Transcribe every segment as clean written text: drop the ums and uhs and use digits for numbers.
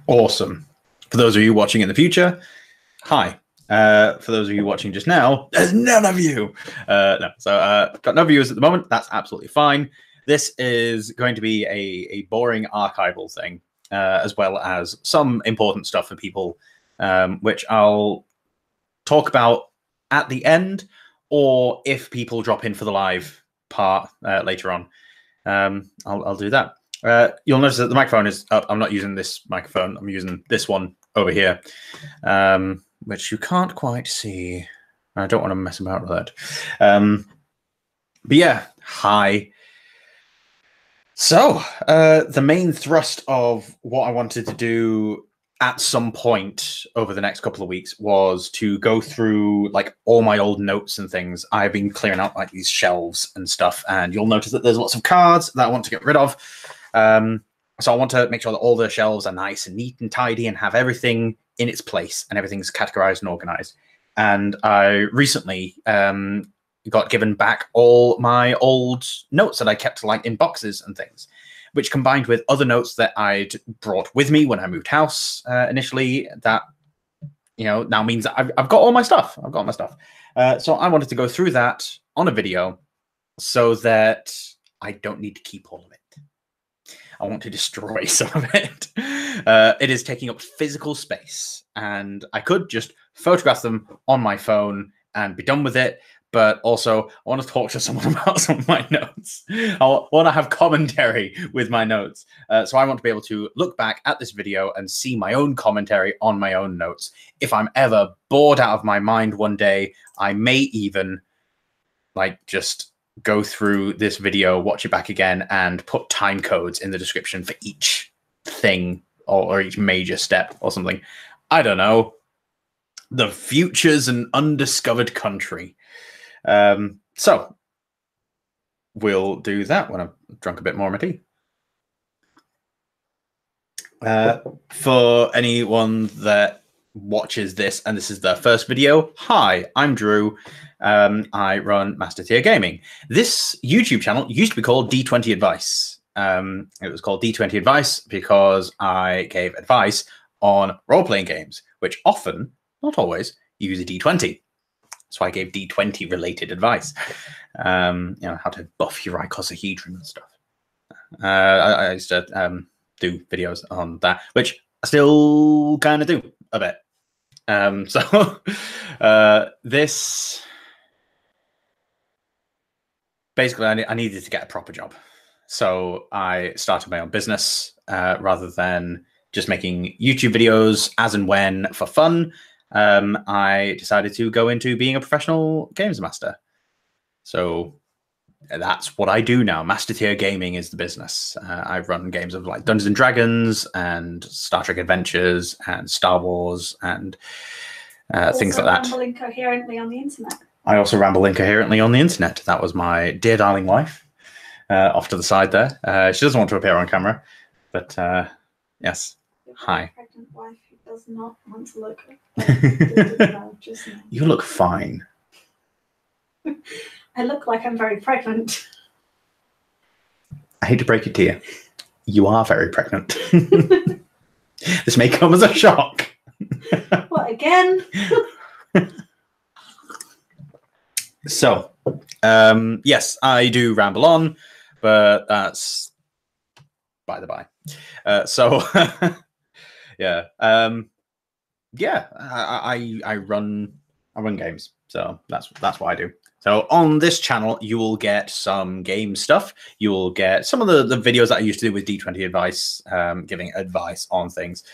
Awesome. For those of you watching in the future, hi. For those of you watching just now, there's none of you. Got no viewers at the moment. That's absolutely fine. This is going to be a boring archival thing, as well as some important stuff for people, which I'll talk about at the end, or if people drop in for the live part later on, I'll do that. You'll notice that the microphone is up. I'm not using this microphone. I'm using this one over here, which you can't quite see. I don't want to mess about with that. But yeah, hi. So the main thrust of what I wanted to do at some point over the next couple of weeks was to go through like all my old notes and things. I've been clearing out like these shelves and stuff, and you'll notice that there's lots of cards that I want to get rid of. So I want to make sure that all the shelves are nice and neat and tidy and have everything in its place and everything's categorized and organized. And I recently got given back all my old notes that I kept like in boxes and things, which combined with other notes that I'd brought with me when I moved house initially, that, you know, now means that I've got all my stuff. I've got all my stuff. So I wanted to go through that on a video so that I don't need to keep all of it. I want to destroy some of it. It is taking up physical space, and I could just photograph them on my phone and be done with it. But also, I want to talk to someone about some of my notes. I want to have commentary with my notes. So I want to be able to look back at this video and see my own commentary on my own notes. If I'm ever bored out of my mind one day, I may even like just go through this video, watch it back again, and put time codes in the description for each thing or each major step or something. I don't know. The future's an undiscovered country. So we'll do that when I've drunk a bit more of my tea. For anyone that watches this and this is their first video, hi, I'm Drew. I run Master Tier Gaming. This YouTube channel used to be called D20 Advice. It was called D20 Advice because I gave advice on role-playing games, which often, not always, use a D20. So I gave D20 related advice. You know, how to buff your icosahedron and stuff. I used to do videos on that, which I still kind of do a bit. This basically, I needed to get a proper job. So I started my own business rather than just making YouTube videos as and when for fun. I decided to go into being a professional games master. So that's what I do now. Master Tier Gaming is the business. I run games of like Dungeons and Dragons and Star Trek Adventures and Star Wars and things like that. Ramble incoherently on the internet. I also ramble incoherently on the internet. That was my dear darling wife off to the side there. She doesn't want to appear on camera, but yes. Hi. Pregnant wife who does not want to look. You look fine. I look like I'm very pregnant. I hate to break it to you. You are very pregnant. This may come as a shock. What, again? So, yes, I do ramble on, but that's by the by. Yeah, I run games, so that's what I do. So on this channel, you will get some game stuff. You will get some of the videos that I used to do with D20 Advice, giving advice on things.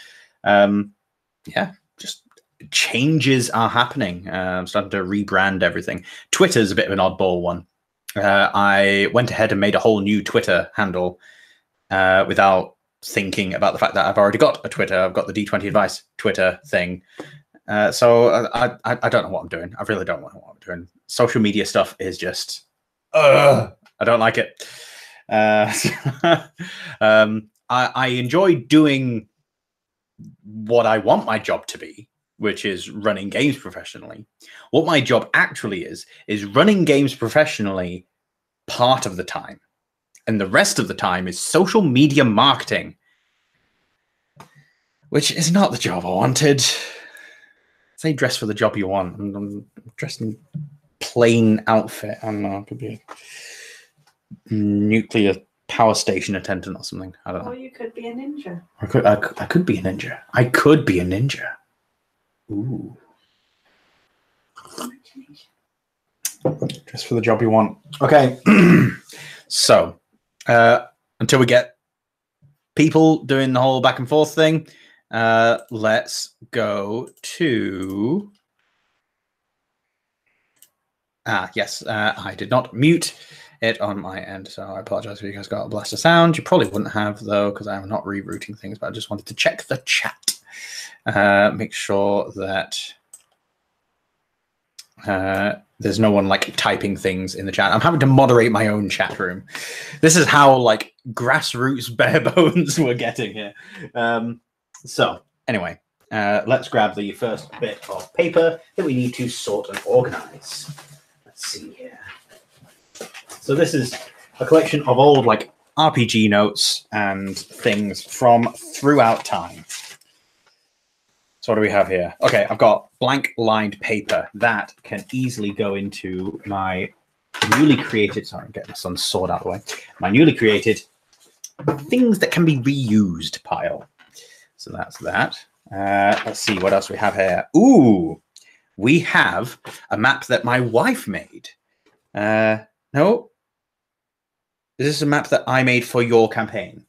Yeah, just changes are happening. I'm starting to rebrand everything. Twitter's a bit of an oddball one. I went ahead and made a whole new Twitter handle without thinking about the fact that I've already got a Twitter. I've got the D20 Advice Twitter thing. So I don't know what I'm doing. I really don't know what I'm doing. Social media stuff is just, I don't like it. I enjoy doing what I want my job to be, which is running games professionally. What my job actually is running games professionally part of the time. And the rest of the time is social media marketing. which is not the job I wanted. Say dress for the job you want. I'm dressed in plain outfit. I don't know. It could be a nuclear power station attendant or something. I don't know. Or you could be a ninja. I could be a ninja. I could be a ninja. Ooh. Just for the job you want. Okay. So, until we get people doing the whole back and forth thing, let's go to... yes, I did not mute it on my end, so I apologize if you guys got a blast of sound. You probably wouldn't have, though, because I'm not rerouting things, but I just wanted to check the chat. Make sure that there's no one like typing things in the chat. I'm having to moderate my own chat room. This is how like grassroots bare bones we're getting here. So anyway, let's grab the first bit of paper that we need to sort and organize. Let's see here. So this is a collection of old like RPG notes and things from throughout time. So what do we have here? Okay, I've got blank lined paper that can easily go into my newly created, sorry, I'm getting my son's sword out of the way, my newly created things that can be reused pile. So that's that. Let's see what else we have here. Ooh, we have a map that my wife made. No, is this a map that I made for your campaign?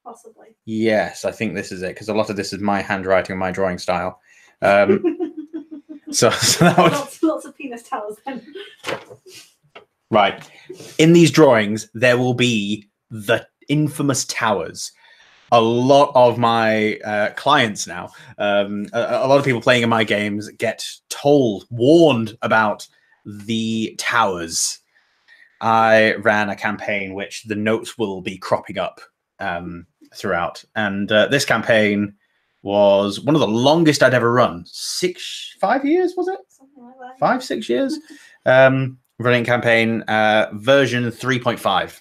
Possibly. Yes, I think this is it, because a lot of this is my handwriting and my drawing style. So that was... lots of penis towels then. Right. In these drawings, there will be the infamous towers. A lot of my clients now, a lot of people playing in my games get warned about the towers. I ran a campaign which the notes will be cropping up throughout. And this campaign was one of the longest I'd ever run. 5 years, was it? Something like that. 5, 6 years. Running campaign, version 3.5.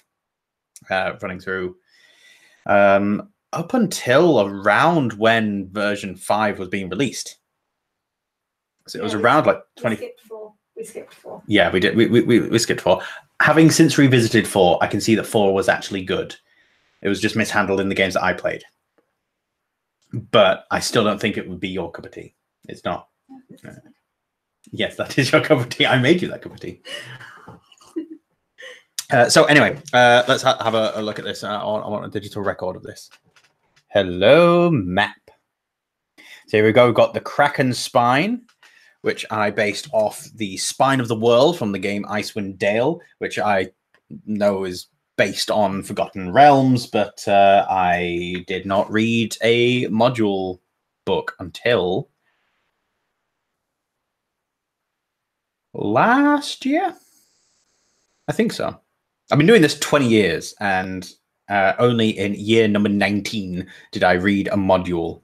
Running through up until around when version 5 was being released. So it was around like 20. We skipped 4. Yeah, we did. We skipped 4. Having since revisited 4, I can see that 4 was actually good. It was just mishandled in the games that I played. But I still don't think it would be your cup of tea. It's not. Yes, that is your cup of tea. I made you that cup of tea. So anyway, let's have a look at this. I want a digital record of this. Hello, map. So here we go. We've got the Kraken Spine, which I based off the Spine of the World from the game Icewind Dale, which I know is based on Forgotten Realms, but I did not read a module book until last year. I think so. I've been doing this 20 years, and only in year number 19 did I read a module.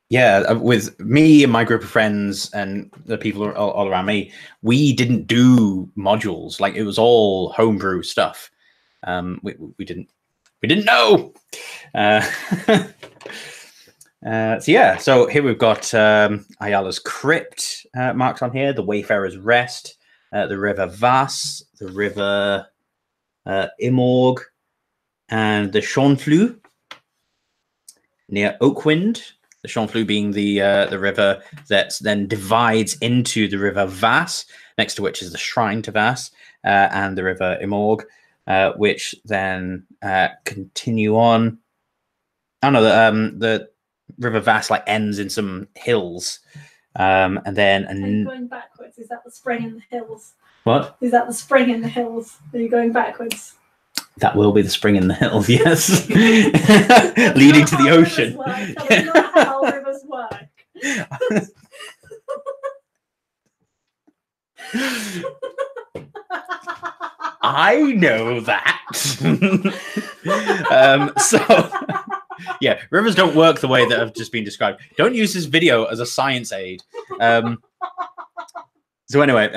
Yeah, with me and my group of friends and the people all around me, we didn't do modules. Like, it was all homebrew stuff. We didn't know. So yeah, so here we've got Ayala's Crypt marked on here, the Wayfarer's Rest, the River Vass, the River Imorg, and the Schonflue near Oakwind. The Schonflue being the river that then divides into the River Vass, next to which is the shrine to Vass, and the River Imorg, which then continue on. Oh no, the River Vass like ends in some hills, and then Are you going backwards? Is that the spring in the hills? What? Is that the spring in the hills? Are you going backwards? That will be the spring in the hills, yes. Leading to the ocean. That is not how rivers work. I know that. So, yeah, rivers don't work the way that have just been described. Don't use this video as a science aid. So anyway,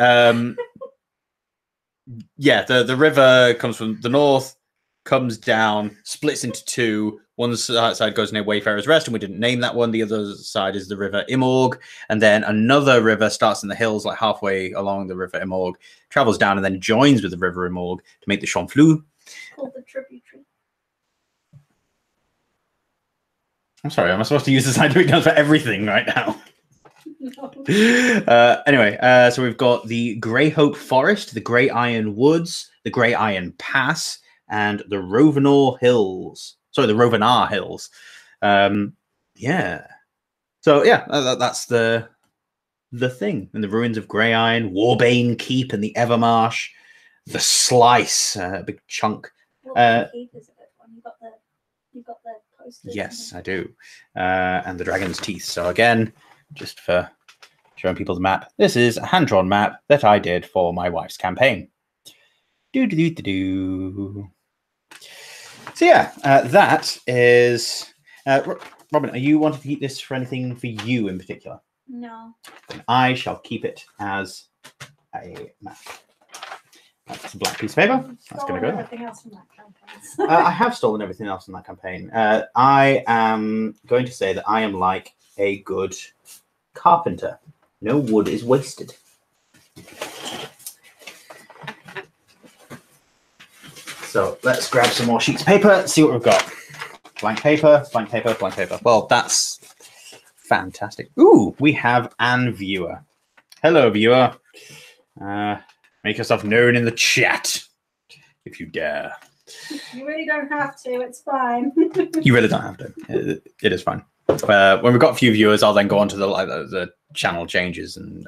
yeah, the river comes from the north, comes down, splits into two, One side goes near Wayfarer's Rest, and we didn't name that one. The other side is the River Imorg, and then another river starts in the hills, like halfway along the River Imorg, travels down, and then joins with the River Imorg to make the Chamflou. Called the tributary. I'm sorry, am I supposed to use the scientific terms for everything right now? No. Anyway, so we've got the Grey Hope Forest, the Grey Iron Woods, the Grey Iron Pass, and the Rovenar Hills. Sorry, the Rovenar Hills. Yeah. So yeah, that's the thing. And the ruins of Grey Iron, Warbane Keep, and the Evermarsh, the Slice, a big chunk. What keep is it? You got the posters. Yes, I do. And the Dragon's Teeth. So again, just for showing people the map, this is a hand-drawn map that I did for my wife's campaign. Do. So yeah, that is... Robin, are you wanting to keep this for anything for you in particular? No. Then I shall keep it as a map. That's a black piece of paper. That's going to go there. Everything else from that campaign. I have stolen everything else from that campaign. I am going to say that I am like a good carpenter. No wood is wasted. So let's grab some more sheets of paper, see what we've got. Blank paper, blank paper, blank paper. Well, that's fantastic. Ooh, we have an viewer. Hello, viewer. Make yourself known in the chat, if you dare. You really don't have to. It's fine. You really don't have to. It is fine. When we've got a few viewers, I'll then go on to the channel changes and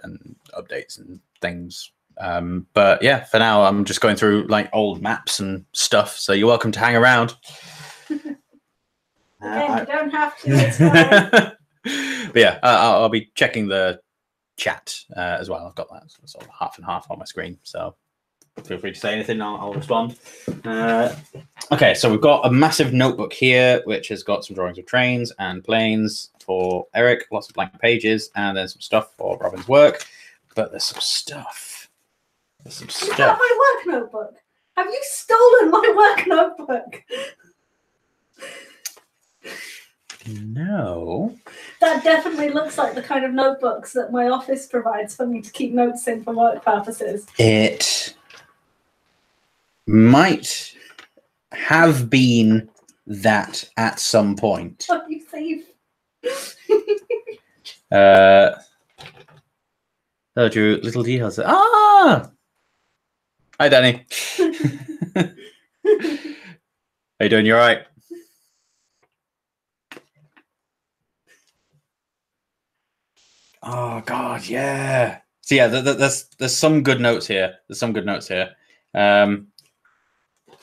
updates and things. But yeah, for now, I'm just going through like old maps and stuff. So you're welcome to hang around. Again, you don't have to. It's fine. But yeah, I'll be checking the chat as well. I've got that sort of half and half on my screen. So feel free to say anything. I'll respond. Okay, so we've got a massive notebook here, which has got some drawings of trains and planes for Eric, lots of blank pages, and then some stuff for Robin's work. But there's some stuff. There's some Is stuff. that my work notebook? Have you stolen my work notebook? No. That definitely looks like the kind of notebooks that my office provides for me to keep notes in for work purposes. It might have been that at some point. Oh, you thief. Drew, little details. Ah! Hi, Danny. How you doing? You all right? Oh God, yeah. So yeah, there's some good notes here. There's some good notes here. Oh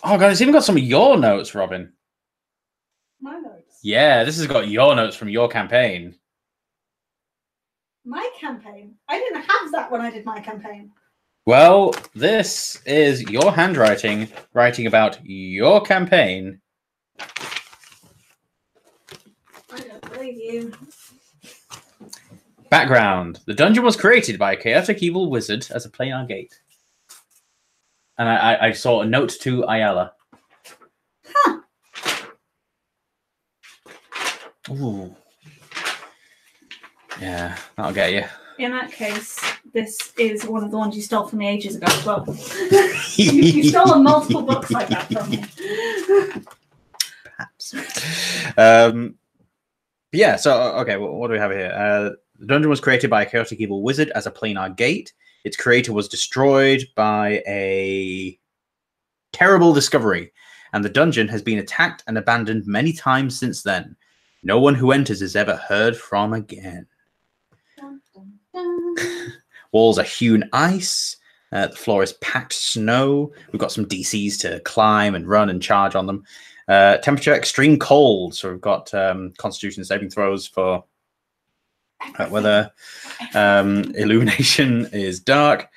God, it's even got some of your notes, Robin. My notes. Yeah, this has got your notes from your campaign. My campaign? I didn't have that when I did my campaign. Well, this is your handwriting, writing about your campaign. I don't believe you. Background. The dungeon was created by a chaotic evil wizard as a planar gate. And I saw a note to Ayala. Huh. Ooh. Yeah, that'll get you. In that case, this is one of the ones you stole from me ages ago as well. You've stolen multiple books like that from me. Perhaps. Yeah, so, okay, what do we have here? The dungeon was created by a chaotic evil wizard as a planar gate. Its creator was destroyed by a terrible discovery, and the dungeon has been attacked and abandoned many times since then. No one who enters is ever heard from again. Dun, dun, dun. Walls are hewn ice. The floor is packed snow. We've got some DCs to climb and run and charge on them. Temperature extreme cold. So we've got Constitution saving throws for weather. Illumination is dark.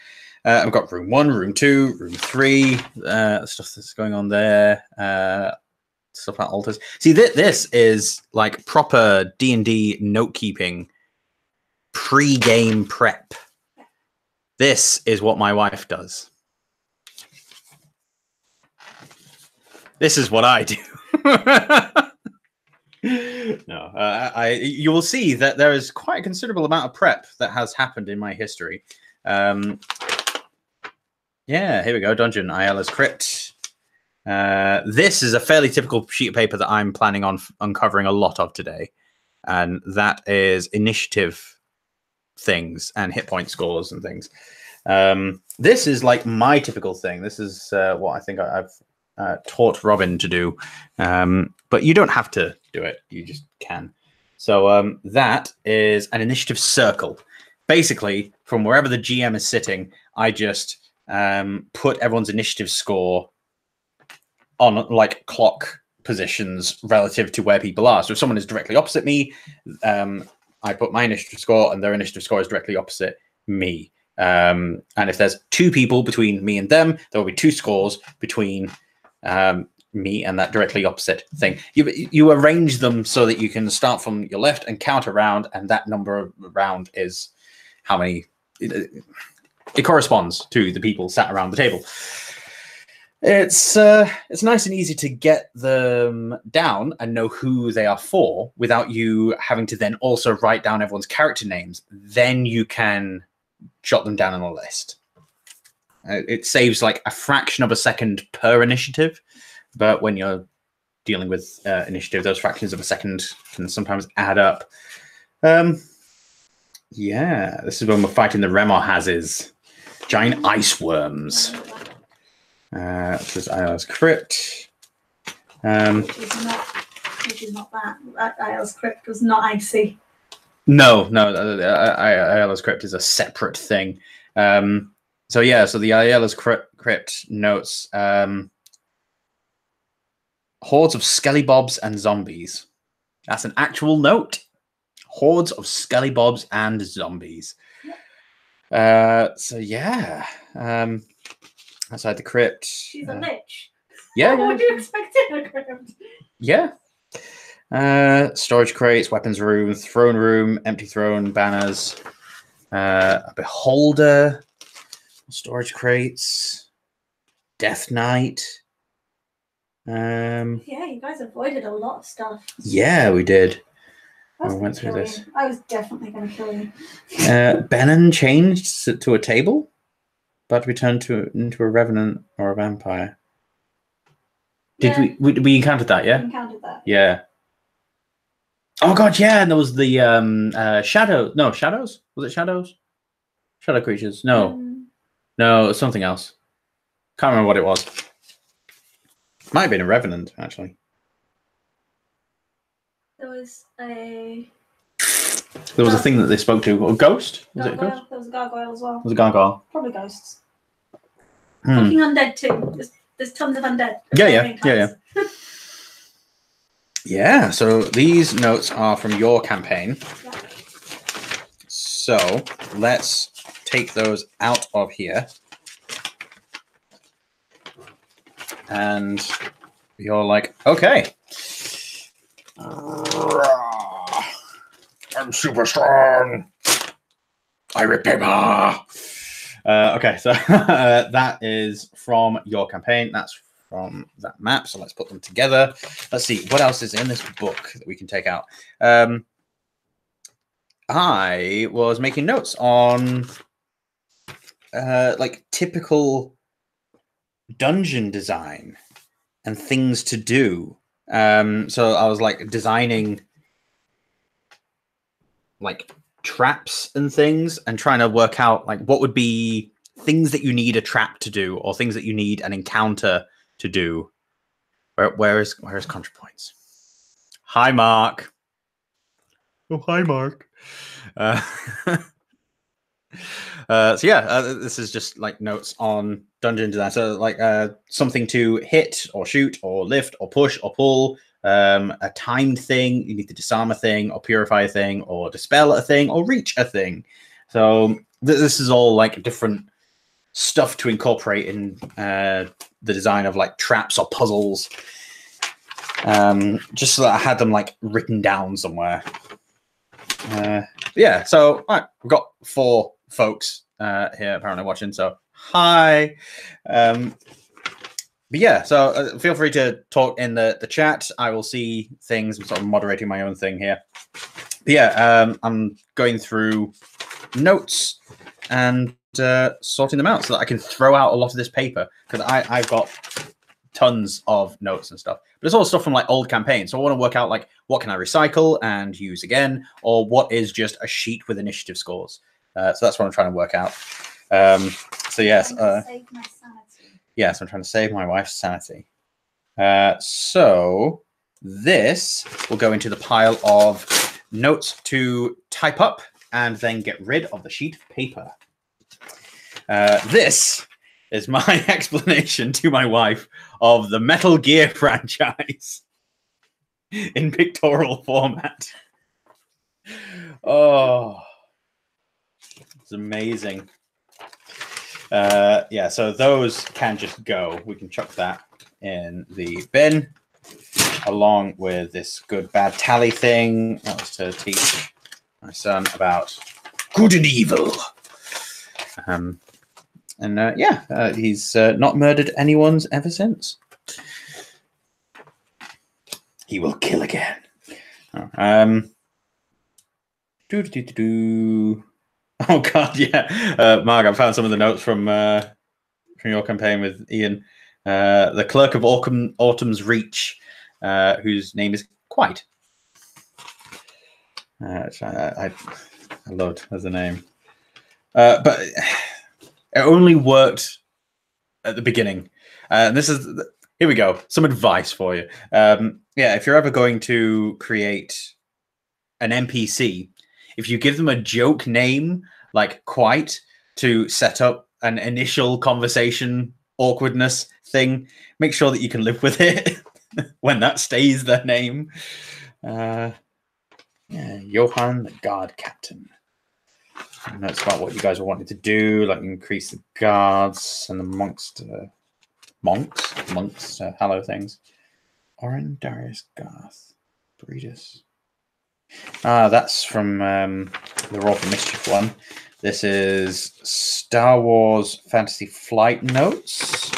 I've got room 1, room 2, room 3. Stuff that's going on there. Stuff like altars. See, this is like proper D&D note keeping, pre-game prep. This is what my wife does. This is what I do. No, you will see that there is quite a considerable amount of prep that has happened in my history. Yeah, here we go. Dungeon, Ayala's Crypt. This is a fairly typical sheet of paper that I'm planning on uncovering a lot of today. And that is initiative things and hit point scores and things. This is like my typical thing. This is what I think I've taught Robin to do. But you don't have to do it. You just can. So that is an initiative circle. Basically, from wherever the GM is sitting, I just put everyone's initiative score on like clock positions relative to where people are. So if someone is directly opposite me, I put my initiative score and their initiative score is directly opposite me. And if there's two people between me and them, there will be two scores between me and that directly opposite thing. You arrange them so that you can start from your left and count around, and that number around is how many it corresponds to the people sat around the table. It's nice and easy to get them down and know who they are for without you having to then also write down everyone's character names. Then you can jot them down on a list. It saves like a fraction of a second per initiative, but when you're dealing with initiative, those fractions of a second can sometimes add up. Yeah, this is when we're fighting the Remorhazes, giant ice worms. This is Ayala's Crypt. Which is not that. Ayala's Crypt was not icy. No, Ayala's Crypt is a separate thing. So yeah, so the Ayala's Crypt notes hordes of skellybobs and zombies. That's an actual note. Hordes of skellybobs and zombies. So yeah. Outside the crypt. She's a lich. Yeah. What do you expect in a crypt? Yeah. Storage crates, weapons room, throne room, empty throne, banners, a beholder, storage crates, death knight. Yeah, you guys avoided a lot of stuff. Yeah, we did. I went through this. I was definitely going to kill you. Benon changed to a table, but we turned into a revenant or a vampire. Did we encountered that? Yeah. We encountered that. Yeah. Oh god, yeah, and there was the shadow. No, shadows. Was it shadows? Shadow creatures. No, no, something else. Can't remember what it was. Might have been a revenant, actually. There was a. There was a thing that they spoke to. A ghost? Was it a ghost? There was a gargoyle as well. It was a gargoyle. Probably ghosts. Fucking undead too. There's tons of undead. Yeah. Yeah, so these notes are from your campaign. Yeah. So let's take those out of here. And you're like, okay. I'm super strong. I rip paper. Okay, so that is from your campaign. That's from that map. So let's put them together. Let's see what else is in this book that we can take out. I was making notes on like typical dungeon design and things to do. So I was like designing like traps and things and trying to work out like what would be things that you need a trap to do or things that you need an encounter to do. Where is ContraPoints? Hi, Mark. Oh, hi, Mark. So yeah, this is just like notes on dungeon design. So like something to hit or shoot or lift or push or pull, a timed thing. You need to disarm a thing or purify a thing or dispel a thing or reach a thing. So this is all like different stuff to incorporate in the design of like traps or puzzles. Just so that I had them like written down somewhere. Yeah, so all right, we've got 4 folks here apparently watching. So hi. But yeah, so feel free to talk in the chat. I will see things. I'm sort of moderating my own thing here. But yeah, I'm going through notes and sorting them out so that I can throw out a lot of this paper, because I've got tons of notes and stuff, but it's all stuff from like old campaigns. So I want to work out like what can I recycle and use again, or what is just a sheet with initiative scores. So that's what I'm trying to work out. So yes, yes, I'm trying to save my wife's sanity. So this will go into the pile of notes to type up and then get rid of the sheet of paper. This is my explanation to my wife of the Metal Gear franchise in pictorial format. Oh, it's amazing. Yeah, so those can just go. We can chuck that in the bin, along with this good bad tally thing. That was to teach my son about good and evil. Yeah, he's not murdered anyone's ever since. He will kill again. Oh God, yeah. Mark, I found some of the notes from your campaign with Ian. The clerk of Autumn's Reach, whose name is Quite. I loved as a name, but it only worked at the beginning. This is here we go. Some advice for you. Yeah, if you're ever going to create an NPC, if you give them a joke name like Quite to set up an initial conversation awkwardness thing, make sure that you can live with it when that stays their name. Yeah, Johan, the guard captain. And that's about what you guys are wanting to do, like increase the guards and the monks to hallow things. Oren, Darius, Garth, Breedus. That's from the Roll for Mischief one. This is Star Wars Fantasy Flight notes.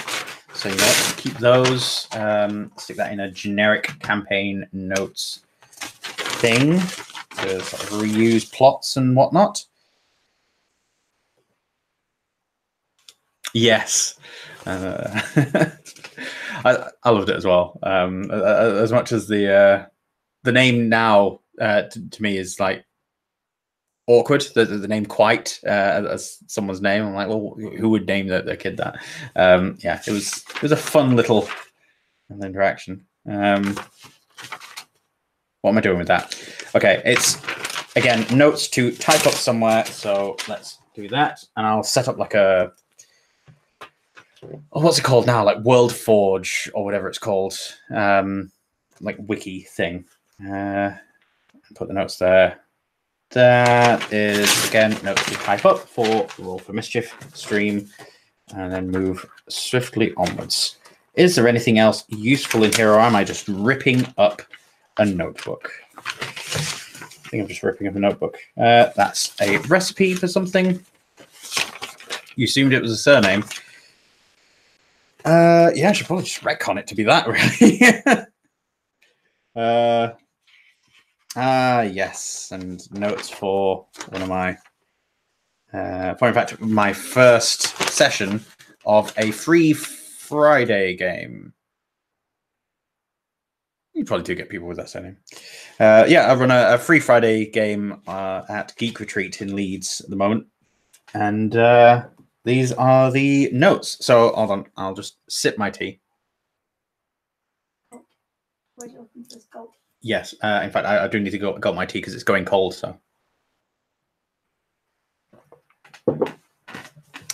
So you know what, keep those. Stick that in a generic campaign notes thing to sort of reuse plots and whatnot. Yes. I loved it as well. As much as the name now to me is like awkward, the name Quite as someone's name. I'm like, well, who would name their kid that? Yeah, it was a fun little interaction. What am I doing with that? Okay, it's again notes to type up somewhere. So let's do that, and I'll set up like a what's it called now? Like World Forge or whatever it's called, like wiki thing. Put the notes there. That is again notes to type up for Roll for Mischief stream, and then move swiftly onwards. Is there anything else useful in here, or am I just ripping up a notebook? I think I'm just ripping up a notebook. That's a recipe for something. You assumed it was a surname. Yeah, I should probably just retcon it to be that, really. Yes, and notes for one of my, in fact, my first session of a free Friday game. You probably do get people with that surname. Yeah, I run a free Friday game at Geek Retreat in Leeds at the moment, and these are the notes. So hold on, I'll just sip my tea. Where's your open this gold? Yes, in fact, I do need to go my tea because it's going cold. So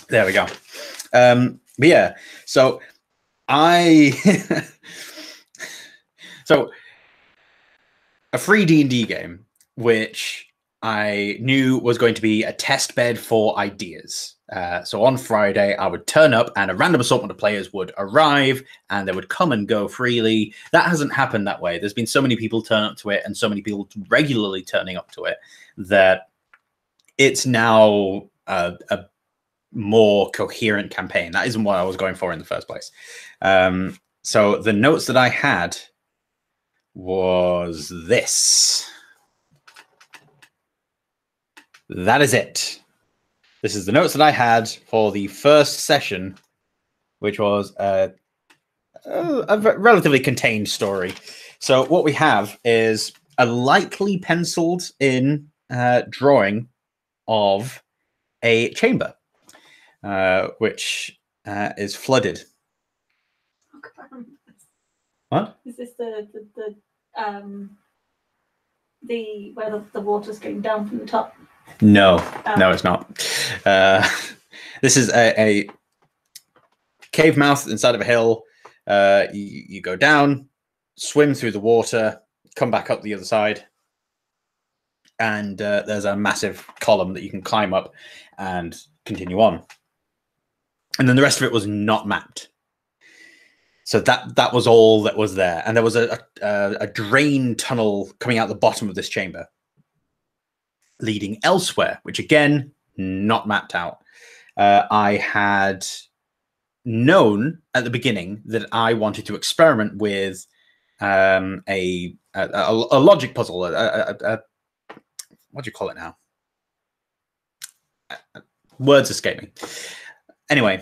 there we go. But yeah, so so a free D&D game, which I knew was going to be a test bed for ideas. So on Friday, I would turn up and a random assortment of players would arrive and they would come and go freely. That hasn't happened that way. There's been so many people turn up to it and so many people regularly turning up to it that it's now a more coherent campaign. That isn't what I was going for in the first place. So the notes that I had was this. That is it. This is the notes that I had for the first session, which was a relatively contained story. So what we have is a lightly penciled in drawing of a chamber, which is flooded. What? Is this the where the water's going down from the top? No, no, it's not. This is a cave mouth inside of a hill. You go down, swim through the water, come back up the other side, and there's a massive column that you can climb up and continue on. And then the rest of it was not mapped. So that was all that was there. And there was a drain tunnel coming out the bottom of this chamber, leading elsewhere, which again, not mapped out. I had known at the beginning that I wanted to experiment with a logic puzzle. What do you call it now? Words escape me. Anyway,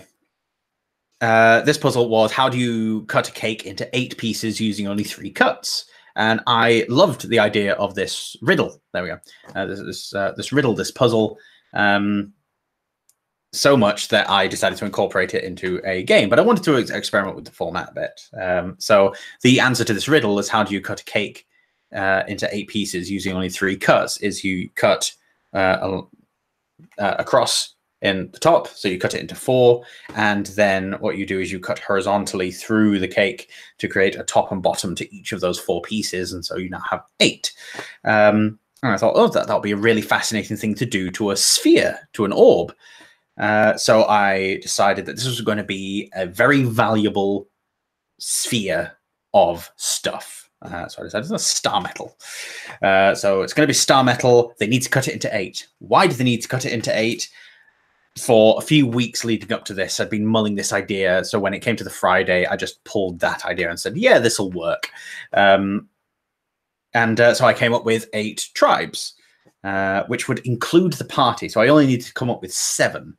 this puzzle was, how do you cut a cake into 8 pieces using only 3 cuts? And I loved the idea of this riddle. There we go. This riddle, this puzzle, so much that I decided to incorporate it into a game. But I wanted to experiment with the format a bit. So the answer to this riddle is, how do you cut a cake into 8 pieces using only 3 cuts? Is you cut across in the top, so you cut it into 4, and then what you do is you cut horizontally through the cake to create a top and bottom to each of those 4 pieces, and so you now have 8. And I thought, oh, that'll be a really fascinating thing to do to a sphere, to an orb. So I decided that this was going to be a very valuable sphere of stuff. So I decided it's star metal. So it's going to be star metal. They need to cut it into 8. Why do they need to cut it into 8? For a few weeks leading up to this, I'd been mulling this idea. So when it came to the Friday, I just pulled that idea and said, yeah, this will work. So I came up with 8 tribes, which would include the party. So I only needed to come up with 7.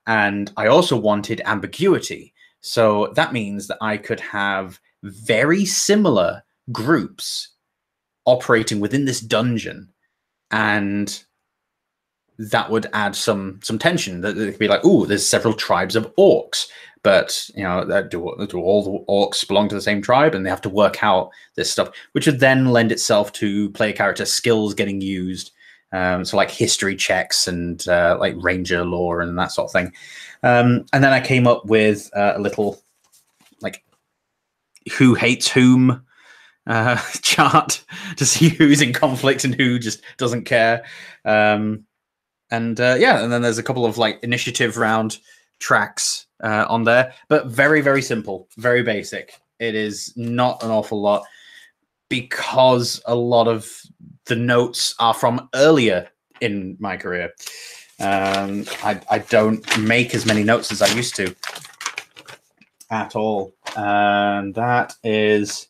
And I also wanted ambiguity. So that means that I could have very similar groups operating within this dungeon, and that would add some tension. That it could be like, oh, there's several tribes of orcs, but you know, do all the orcs belong to the same tribe? And they have to work out this stuff, which would then lend itself to player character skills getting used. So like history checks and like ranger lore and that sort of thing. And then I came up with a little like who hates whom chart to see who's in conflict and who just doesn't care. And then there's a couple of like initiative round tracks on there, but very, very simple, very basic. It is not an awful lot because a lot of the notes are from earlier in my career. I don't make as many notes as I used to at all. And that is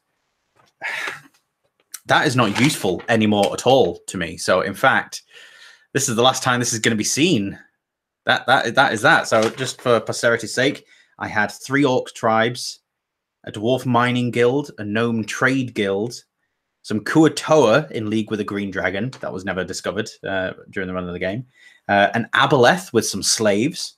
not useful anymore at all to me. So in fact, this is the last time this is going to be seen. That is that. So just for posterity's sake, I had 3 orc tribes, a dwarf mining guild, a gnome trade guild, some Kuatoa in league with a green dragon that was never discovered during the run of the game, an aboleth with some slaves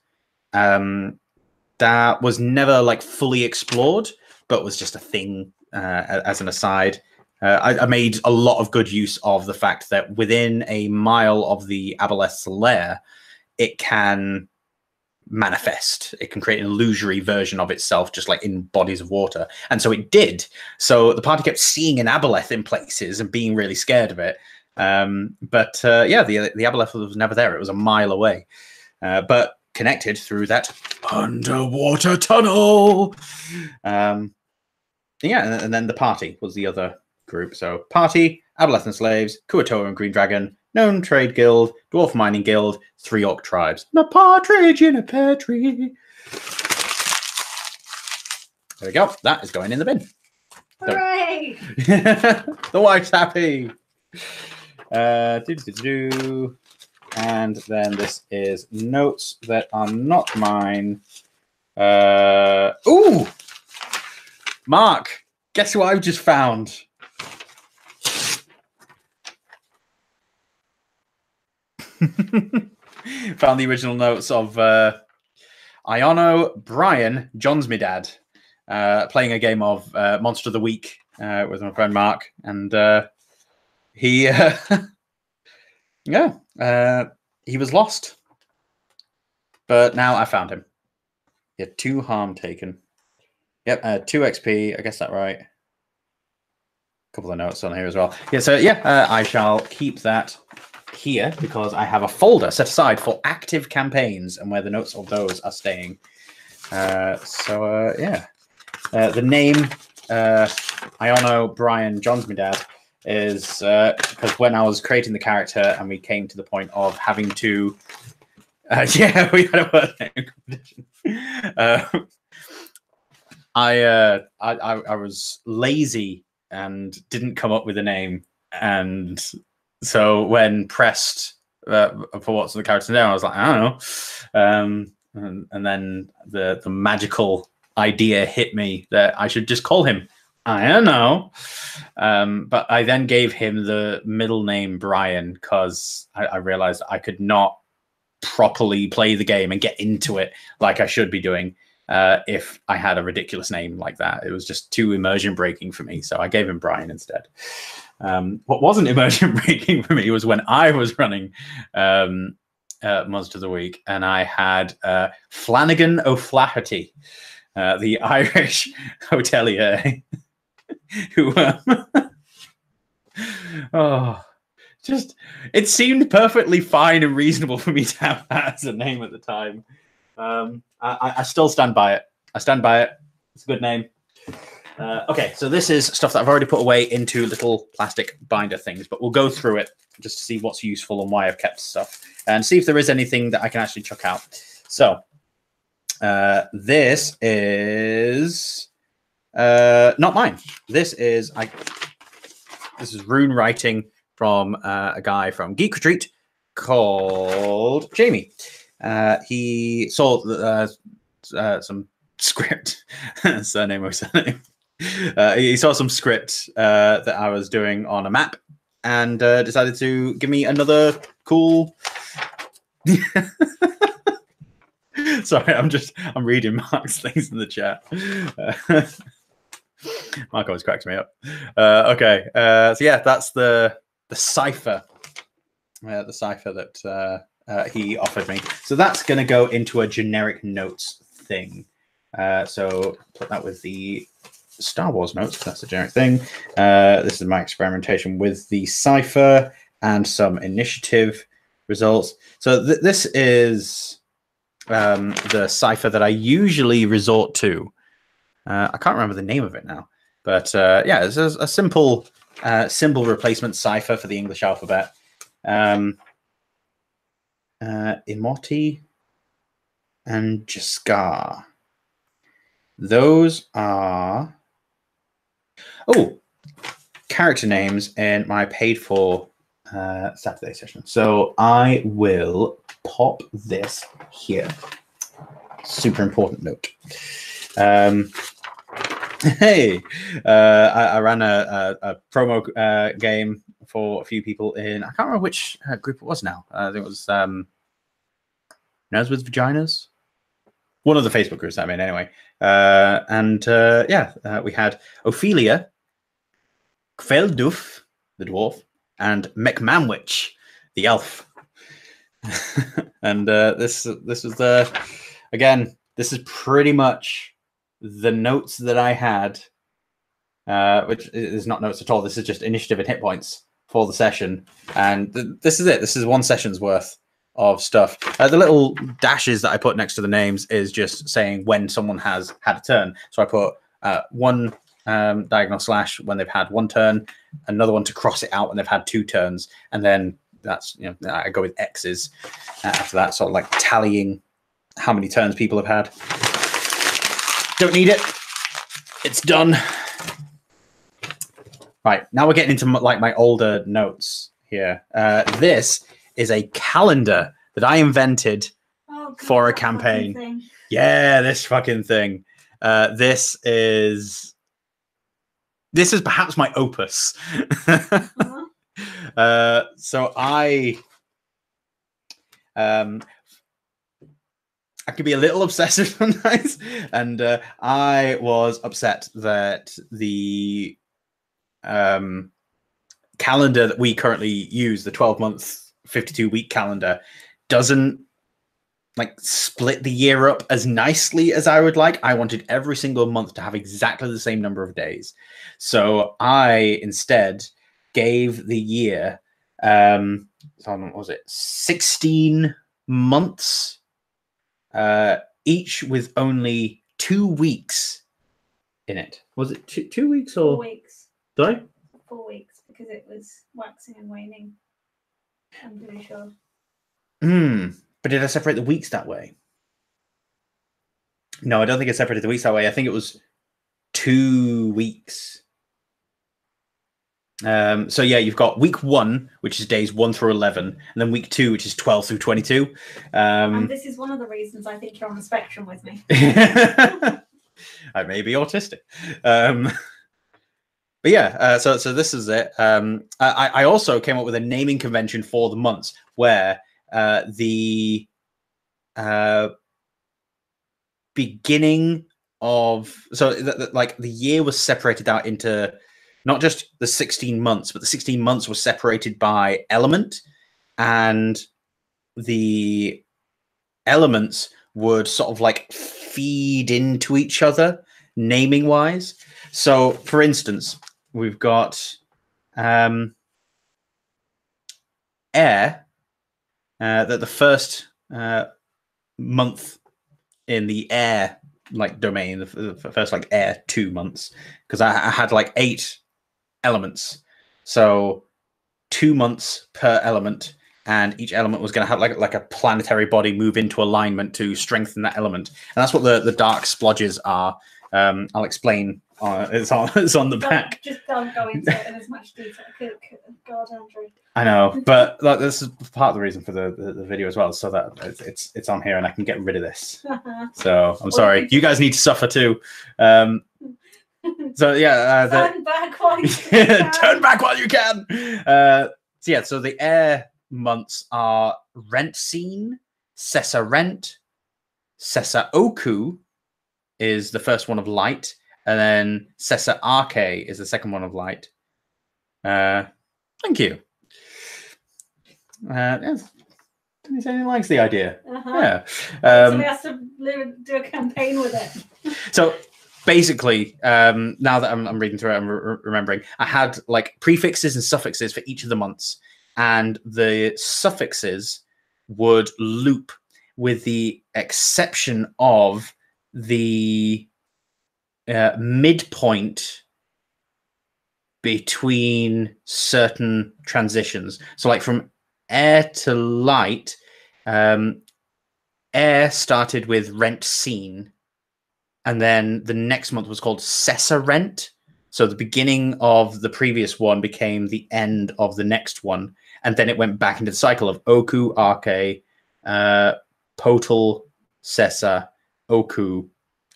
that was never like fully explored, but was just a thing as an aside. I made a lot of good use of the fact that within a mile of the aboleth's lair, it can manifest. It can create an illusory version of itself, just like in bodies of water. And so it did. So the party kept seeing an aboleth in places and being really scared of it. The aboleth was never there. It was a mile away, but connected through that underwater tunnel. And then the party was the other group. So party, aboleth and slaves, Kuatoa and green dragon, Gnome Trade Guild, Dwarf Mining Guild, 3 Orc Tribes, and a partridge in a pear tree. There we go. That is going in the bin. Hooray! The wife's happy. And then this is notes that are not mine. Ooh! Mark, guess what I've just found? Found the original notes of Iono Brian, John's me dad, playing a game of Monster of the Week with my friend Mark, and he he was lost, but now I found him. He had 2 harm taken. Yep, 2 XP. I guess that's right. A couple of notes on here as well. Yeah, so yeah, I shall keep that here because I have a folder set aside for active campaigns and where the notes of those are staying. Yeah. The name Iono Brian John's my dad is because when I was creating the character and we came to the point of having to yeah, we had a word name competition. I was lazy and didn't come up with a name, and so when pressed for what's the character name, I was like, I don't know. And then the magical idea hit me that I should just call him I don't know. But I then gave him the middle name Brian because I realized I could not properly play the game and get into it like I should be doing if I had a ridiculous name like that. It was just too immersion breaking for me, so I gave him Brian instead. What wasn't immersion breaking for me was when I was running Monster of the Week and I had Flanagan O'Flaherty, the Irish hotelier who it seemed perfectly fine and reasonable for me to have that as a name at the time. I still stand by it. I stand by it. It's a good name. Okay, so this is stuff that I've already put away into little plastic binder things, but we'll go through it just to see what's useful and why I've kept stuff and see if there is anything that I can actually chuck out. So this is not mine. This is rune writing from a guy from Geek Retreat called Jamie. He saw some script, surname or surname. He saw some script that I was doing on a map and decided to give me another cool. Sorry, I'm reading Mark's things in the chat. Mark always cracks me up. Okay, so yeah, that's the cipher. The cipher that he offered me. So that's going to go into a generic notes thing. So put that with the Star Wars notes. That's a generic thing. This is my experimentation with the cipher and some initiative results. So this is the cipher that I usually resort to. I can't remember the name of it now, but yeah, it's a simple symbol replacement cipher for the English alphabet. Emoti and Jaskar. Those are character names in my paid for Saturday session. So I will pop this here. Super important note. Hey, I ran a promo game for a few people in, I can't remember which group it was now. I think it was Nerds with Vaginas. One of the Facebook groups I'm in anyway. We had Ophelia, Kvelduf, the dwarf, and McManwich, the elf. And this was again, this is pretty much the notes that I had, which is not notes at all. This is just initiative and hit points for the session. And this is it. This is one session's worth of stuff. The little dashes that I put next to the names is just saying when someone has had a turn. So I put one diagonal slash when they've had one turn, another one to cross it out when they've had 2 turns, and then that's, you know, I go with X's after that, sort of like tallying how many turns people have had. Don't need it. It's done. Right, now we're getting into like my older notes here. This is a calendar that I invented for a campaign. Yeah, this fucking thing. This is perhaps my opus. So I can be a little obsessive sometimes, and I was upset that the calendar that we currently use, the 12-month, 52-week calendar, doesn't like split the year up as nicely as I would like. I wanted every single month to have exactly the same number of days. So I instead gave the year, what was it, 16 months, each with only 2 weeks in it. Was it 2 weeks or 4 weeks? Sorry? 4 weeks, because it was waxing and waning. I'm pretty sure. But did I separate the weeks that way? No, I don't think I separated the weeks that way. I think it was 2 weeks. So yeah, you've got week 1, which is days 1 through 11, and then week 2, which is 12 through 22. And this is one of the reasons I think you're on the spectrum with me. I may be autistic. But yeah, so this is it. I also came up with a naming convention for the months where the beginning of like the year was separated out into not just the 16 months, but the 16 months were separated by element, and the elements would sort of like feed into each other naming wise. So for instance, we've got air, that the first month in the air like domain, the first like air 2 months, because I had like 8 elements, so 2 months per element, and each element was going to have like a planetary body move into alignment to strengthen that element, and that's what the dark splodges are. I'll explain. It's on the back. Just don't go into it in as much detail. God, Andrew. I know, but this is part of the reason for the video as well, so that it's on here and I can get rid of this. So I'm sorry, you guys need to suffer too. So yeah, turn back while you can. Turn back while you can. So yeah, so the air months are Rent Scene, Sessa Rent, Sessa Oku is the first one of light, and then Sessa Arche is the second one of light. Thank you. Yes. He said he likes the idea. Yeah. So he has to do a campaign with it. So basically, now that I'm reading through it, I'm remembering, I had like prefixes and suffixes for each of the months, and the suffixes would loop with the exception of the midpoint between certain transitions. So like from air to light, air started with Rent Scene, and then the next month was called Sessa Rent. So the beginning of the previous one became the end of the next one, and then it went back into the cycle of Oku, Arche, Potal, Sessa, Oku,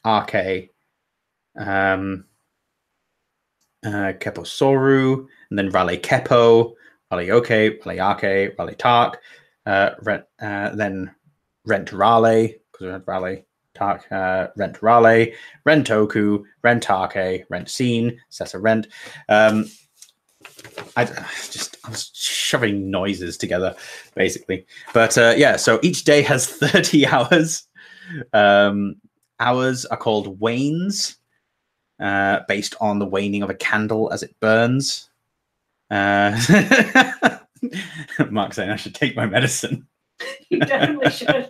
Arche, Keposoru, and then Rale Kepo, Rale Oke, Rale Arche, Rale Tark, then Rent Rale, because we had Rale Tark, Rent Rale, Rent Oku, Rent Arche, Rent Scene, Sessa Rent. I was shoving noises together, basically. But yeah, so each day has 30 hours. Hours are called wanes, based on the waning of a candle as it burns. Mark's saying I should take my medicine. You definitely should.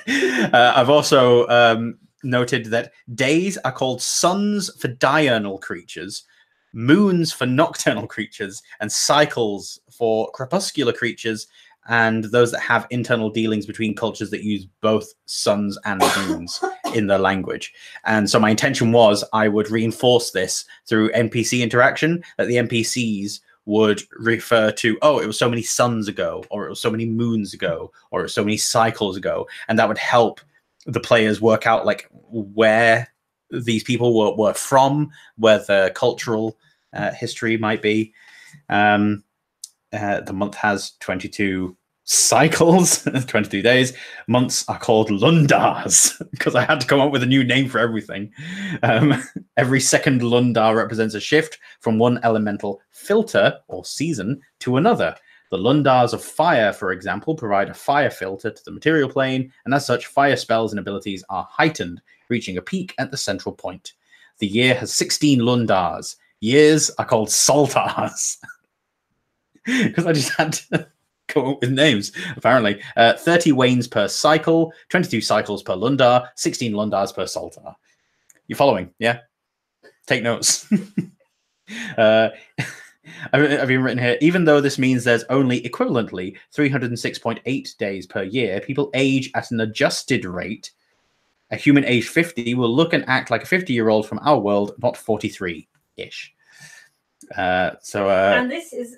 I've also noted that days are called suns for diurnal creatures, moons for nocturnal creatures, and cycles for crepuscular creatures, and those that have internal dealings between cultures that use both suns and moons in their language. And so my intention was I would reinforce this through NPC interaction, that the NPCs would refer to, oh, it was so many suns ago, or it was so many moons ago, or it was so many cycles ago. And that would help the players work out like where these people were from, where the cultural history might be. The month has 22 cycles, 22 days. Months are called Lundars because I had to come up with a new name for everything. Every second Lundar represents a shift from one elemental filter or season to another. The Lundars of fire, for example, provide a fire filter to the material plane, and as such, fire spells and abilities are heightened, reaching a peak at the central point. The year has 16 Lundars. Years are called Saltars. Because I just had to come up with names, apparently. 30 wanes per cycle, 22 cycles per Lundar, 16 Lundars per Saltar. You following? Yeah? Take notes. I've been written here, even though this means there's only equivalently 306.8 days per year, people age at an adjusted rate. A human age 50 will look and act like a 50-year-old from our world, not 43-ish. And this is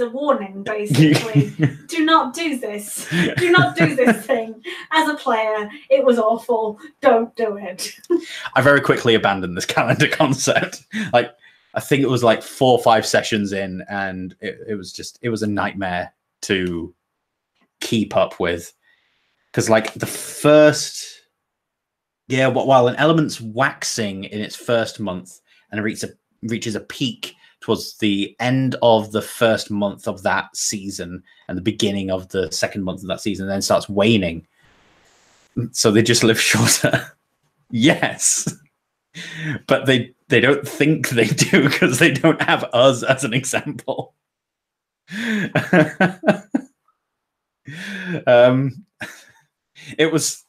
a warning, basically. Do not do this. Do not do this thing. As a player, it was awful. Don't do it. I very quickly abandoned this calendar concept. Like, I think it was like 4 or 5 sessions in, and it was a nightmare to keep up with. Because like the first, while an element's waxing in its first month and it reaches a peak towards the end of the first month of that season and the beginning of the second month of that season, and then starts waning. So they just live shorter. Yes. But they don't think they do because they don't have us as an example. It was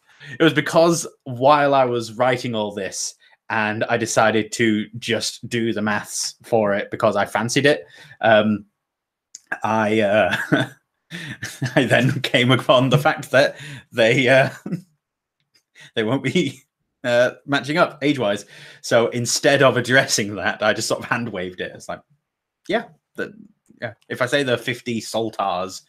because while I was writing all this and I decided to just do the maths for it because I fancied it, I then came upon the fact that they won't be matching up age-wise. So instead of addressing that, I just sort of hand-waved it. It's like, yeah, if I say they're 50 Saltars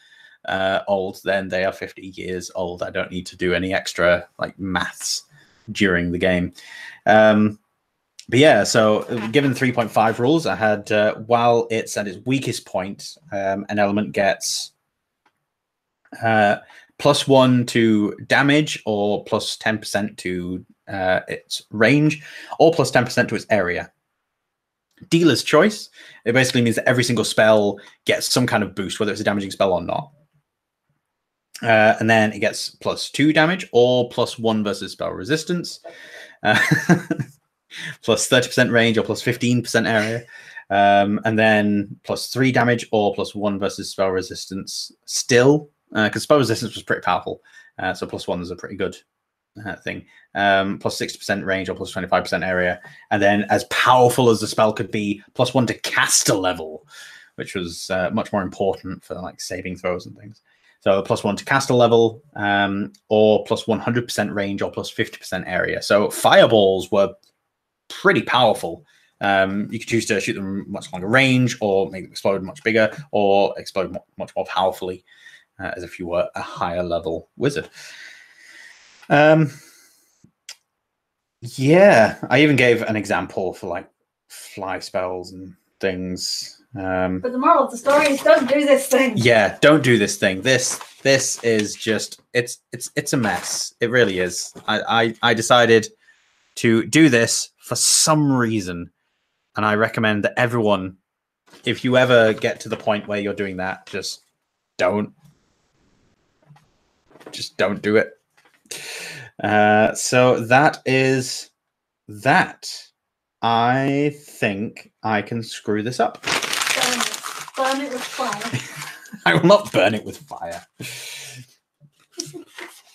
old, then they are 50 years old. I don't need to do any extra like maths during the game. But yeah, so given 3.5 rules, I had while it's at its weakest point, an element gets +1 to damage, or plus 10% to its range, or plus 10% to its area. Dealer's choice. It basically means that every single spell gets some kind of boost, whether it's a damaging spell or not. And then it gets +2 damage, or +1 versus spell resistance, plus 30% range, or plus 15% area, and then +3 damage, or +1 versus spell resistance. Still, because spell resistance was pretty powerful, so +1 is a pretty good thing. Plus 60% range, or plus 25% area, and then as powerful as the spell could be, +1 to caster level, which was much more important for like saving throws and things. So +1 to caster level, or plus 100% range, or plus 50% area. So fireballs were pretty powerful. You could choose to shoot them much longer range, or make them explode much bigger, or explode much more powerfully, as if you were a higher level wizard. Yeah, I even gave an example for like fly spells and things. But the moral of the story is don't do this thing. Yeah, don't do this thing. This is just it's a mess. It really is. I decided to do this for some reason, and I recommend that everyone, if you ever get to the point where you're doing that, just don't do it. So that is that. I think I can screw this up. Burn it with fire. I will not burn it with fire.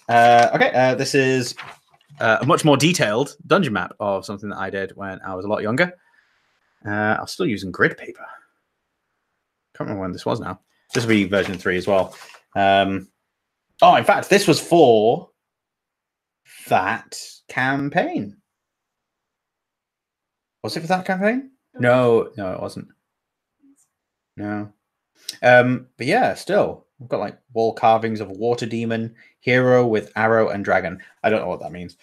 Okay, this is a much more detailed dungeon map of something that I did when I was a lot younger. I'm still using grid paper. Can't remember when this was now. This will be version 3 as well. Oh, in fact, this was for that campaign. Was it for that campaign? No, it wasn't. No. But yeah, still, we've got like wall carvings of a water demon, hero with arrow and dragon. I don't know what that means.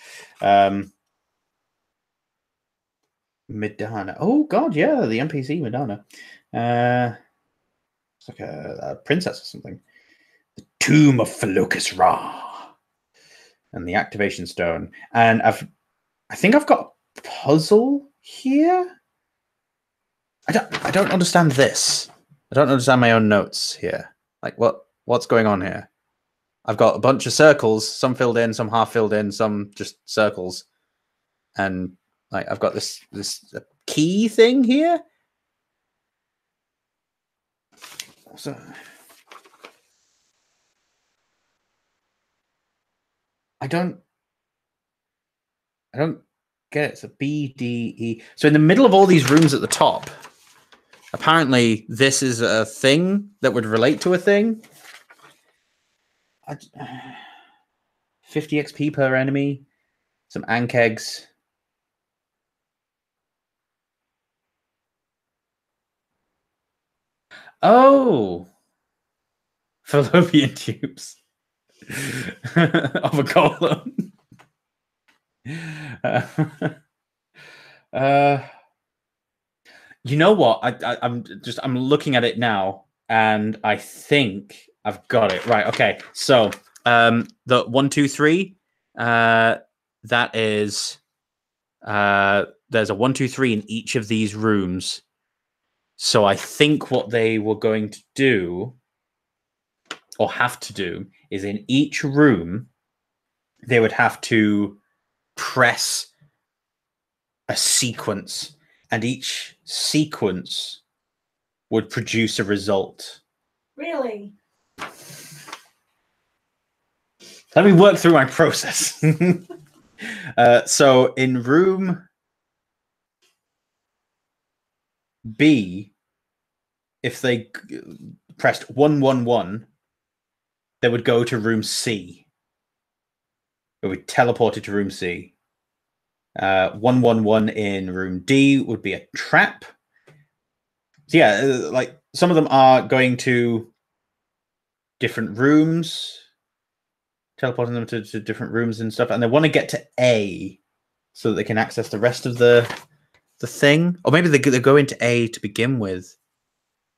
Madonna. Oh god, yeah, the NPC Madonna. It's like a princess or something. The Tomb of Felucus Ra. And the activation stone. And I think I've got a puzzle here. I don't understand this. I don't understand my own notes here. Like what's going on here? I've got a bunch of circles, some filled in, some half filled in, some just circles. And like I've got this key thing here. So I don't get it. It's a B, D, E. So in the middle of all these rooms at the top, apparently this is a thing that would relate to a thing. 50 XP per enemy, some ankegs. Oh, fallopian tubes of a golem. You know what? I'm looking at it now, and I think I've got it right. Okay, so the 1, 2, 3. That is there's a 1, 2, 3 in each of these rooms. So I think what they were going to do, or have to do, is in each room they would have to press a sequence, and each sequence would produce a result. Really? Let me work through my process. So in room B, if they pressed 1, 1, 1, they would go to room C. It would teleport it to room C. 1, 1, 1 in room D would be a trap. So yeah, like some of them are going to different rooms, teleporting them to different rooms and stuff, and they want to get to A so that they can access the rest of the thing. Or maybe they go into A to begin with.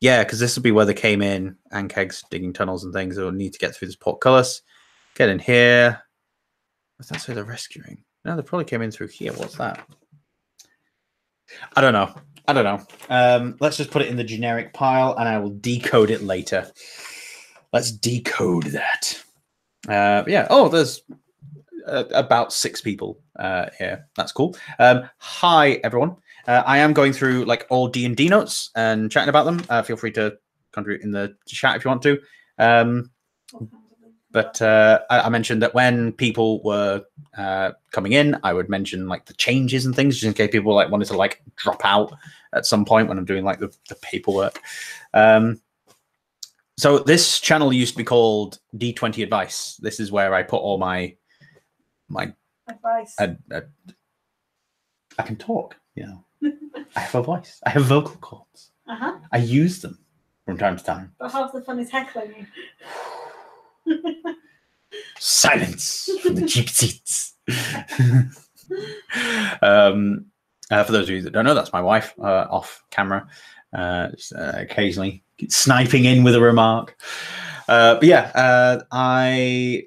Yeah, because this will be where they came in, Ankegs digging tunnels and things. They'll need to get through this portcullis. Get in here. What's that say they're rescuing? No, they probably came in through here. What's that? I don't know. Let's just put it in the generic pile, and I will decode it later. Let's decode that. Yeah. Oh, there's about 6 people here. That's cool. Hi, everyone. I am going through like all D&D notes and chatting about them. Feel free to contribute in the chat if you want to. But I mentioned that when people were coming in, I would mention like the changes and things, just in case people like wanted to like drop out at some point when I'm doing like the paperwork. So this channel used to be called D20 Advice. This is where I put all my advice. I can talk, you know. I have a voice. I have vocal cords. I use them from time to time. But half the fun is heckling you. Silence from the cheap seats. For those of you that don't know, that's my wife off camera. Occasionally sniping in with a remark. But yeah, I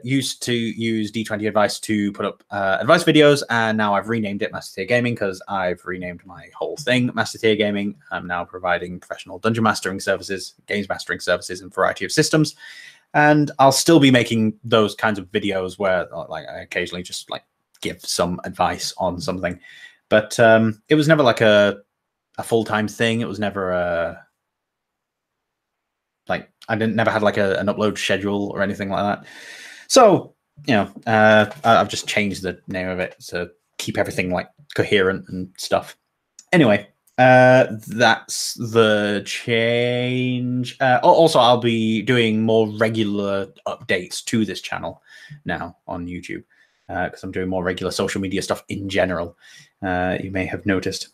used to use D20 Advice to put up advice videos, and now I've renamed it Master Tier Gaming because I've renamed my whole thing Master Tier Gaming. I'm now providing professional dungeon mastering services, games mastering services, and a variety of systems. And I'll still be making those kinds of videos where like I occasionally just like give some advice on something. But it was never like a full-time thing. It was never a like I never had like an upload schedule or anything like that. So, you know, I've just changed the name of it to keep everything like coherent and stuff. Anyway, That's the change. Also, I'll be doing more regular updates to this channel now on YouTube because I'm doing more regular social media stuff in general. You may have noticed.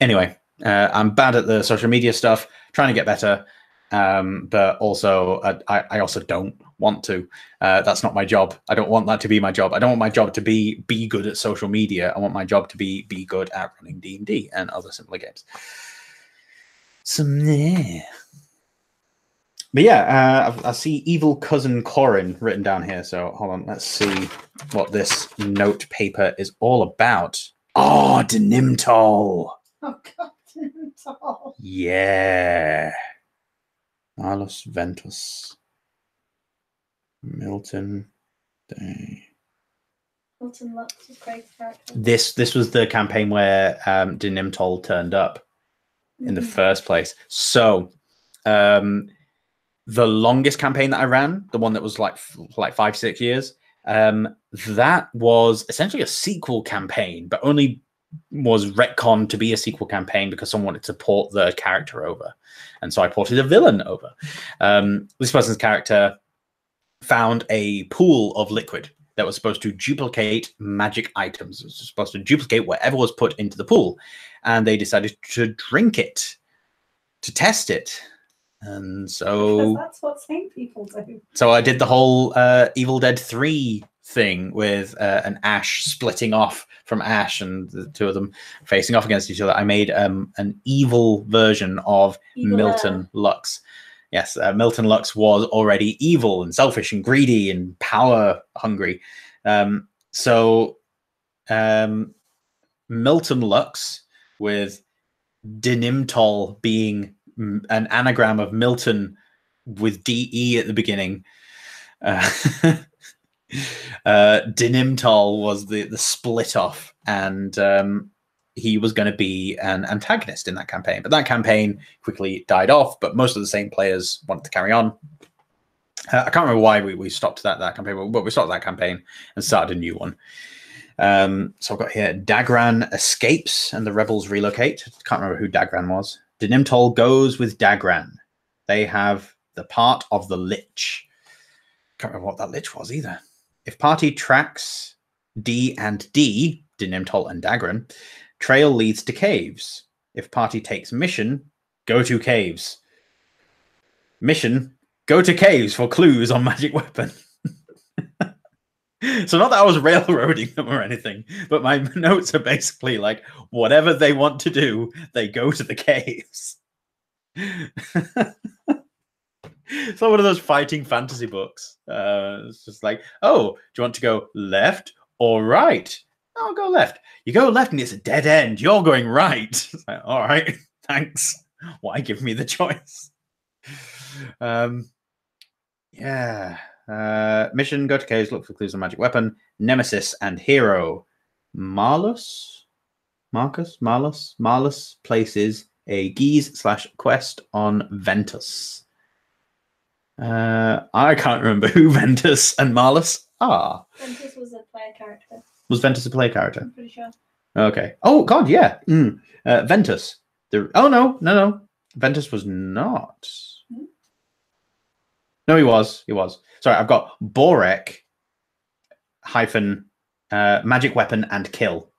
Anyway, I'm bad at the social media stuff, trying to get better, but also I also don't want to. That's not my job. I don't want that to be my job. I don't want my job to be good at social media. I want my job to be good at running D&D and other similar games. So yeah. But yeah, I see evil cousin Corin written down here. So hold on, let's see what this note paper is all about. Oh, Denimtol. Oh God, Denimtol. Yeah. Malus Ventus. Milton. Milton Lux was Craig's character. This was the campaign where Denimtol turned up in the first place. So the longest campaign that I ran, the one that was like 5-6 years, that was essentially a sequel campaign, but only was retconned to be a sequel campaign because someone wanted to port the character over. And so I ported a villain over. This person's character found a pool of liquid that was supposed to duplicate magic items. It was supposed to duplicate whatever was put into the pool. And they decided to drink it, to test it. And so... Because that's what sane people do. So I did the whole Evil Dead 3 thing with an Ash splitting off from Ash and the two of them facing off against each other. I made an evil version of Milton Lux. Yes, Milton Lux was already evil and selfish and greedy and power hungry. So Milton Lux, with Denimtol being an anagram of Milton with DE at the beginning. Denimtol was the split off, and he was going to be an antagonist in that campaign. But that campaign quickly died off, but most of the same players wanted to carry on. I can't remember why we stopped that campaign, but we stopped that campaign and started a new one. So I've got here, Dagran escapes and the rebels relocate. Can't remember who Dagran was. Denimtol goes with Dagran. They have the part of the Lich. Can't remember what that Lich was either. If party tracks D and D, Denimtol and Dagran, trail leads to caves. If party takes mission, go to caves. Mission, go to caves for clues on magic weapon. So not that I was railroading them or anything, but my notes are basically like, whatever they want to do, they go to the caves. It's like one of those fighting fantasy books. It's just like, oh, do you want to go left or right? I'll go left. You go left and it's a dead end. You're going right. It's like, all right, thanks. Why give me the choice? Yeah. Mission, go to caves, look for clues on magic weapon. Nemesis and hero. Marlus places a geese/quest on Ventus. I can't remember who Ventus and Marlus are. Ventus was a player character. Was Ventus a player character? I'm pretty sure. Okay. Oh God, yeah. Ventus. Oh no. Ventus was not. No, he was. Sorry, I've got Borek - magic weapon and kill.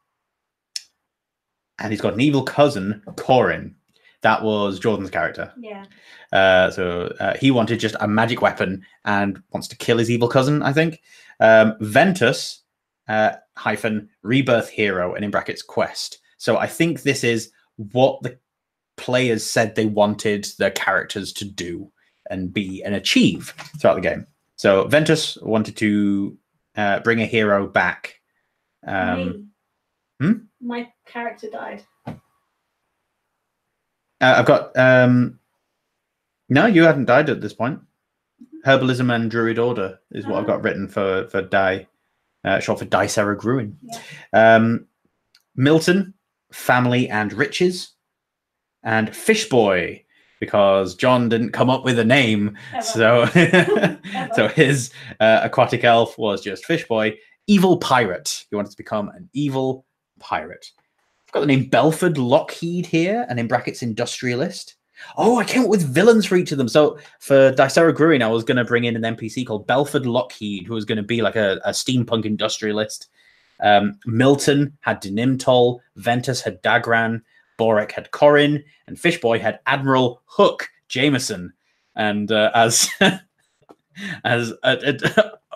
And he's got an evil cousin, Corin. That was Jordan's character. Yeah. So he wanted just a magic weapon and wants to kill his evil cousin, I think. Ventus - rebirth hero and in brackets quest. So I think this is what the players said they wanted their characters to do and be and achieve throughout the game. So Ventus wanted to bring a hero back. My character died. I've got no, you hadn't died at this point. Herbalism and Druid Order is what I've got written for Die, short for Dicera Gruin. Yeah. Milton, family and riches, and Fishboy, because John didn't come up with a name, so so his aquatic elf was just Fishboy. Evil pirate. He wanted to become an evil pirate. I've Got the name Belford Lockheed here, and in brackets industrialist. Oh, I came up with villains for each of them. So for Dicera Gruin, I was going to bring in an NPC called Belford Lockheed, who was going to be like a steampunk industrialist. Milton had Dinimtol, Ventus had Dagran, Borek had Corin, and Fishboy had Admiral Hook Jameson. And as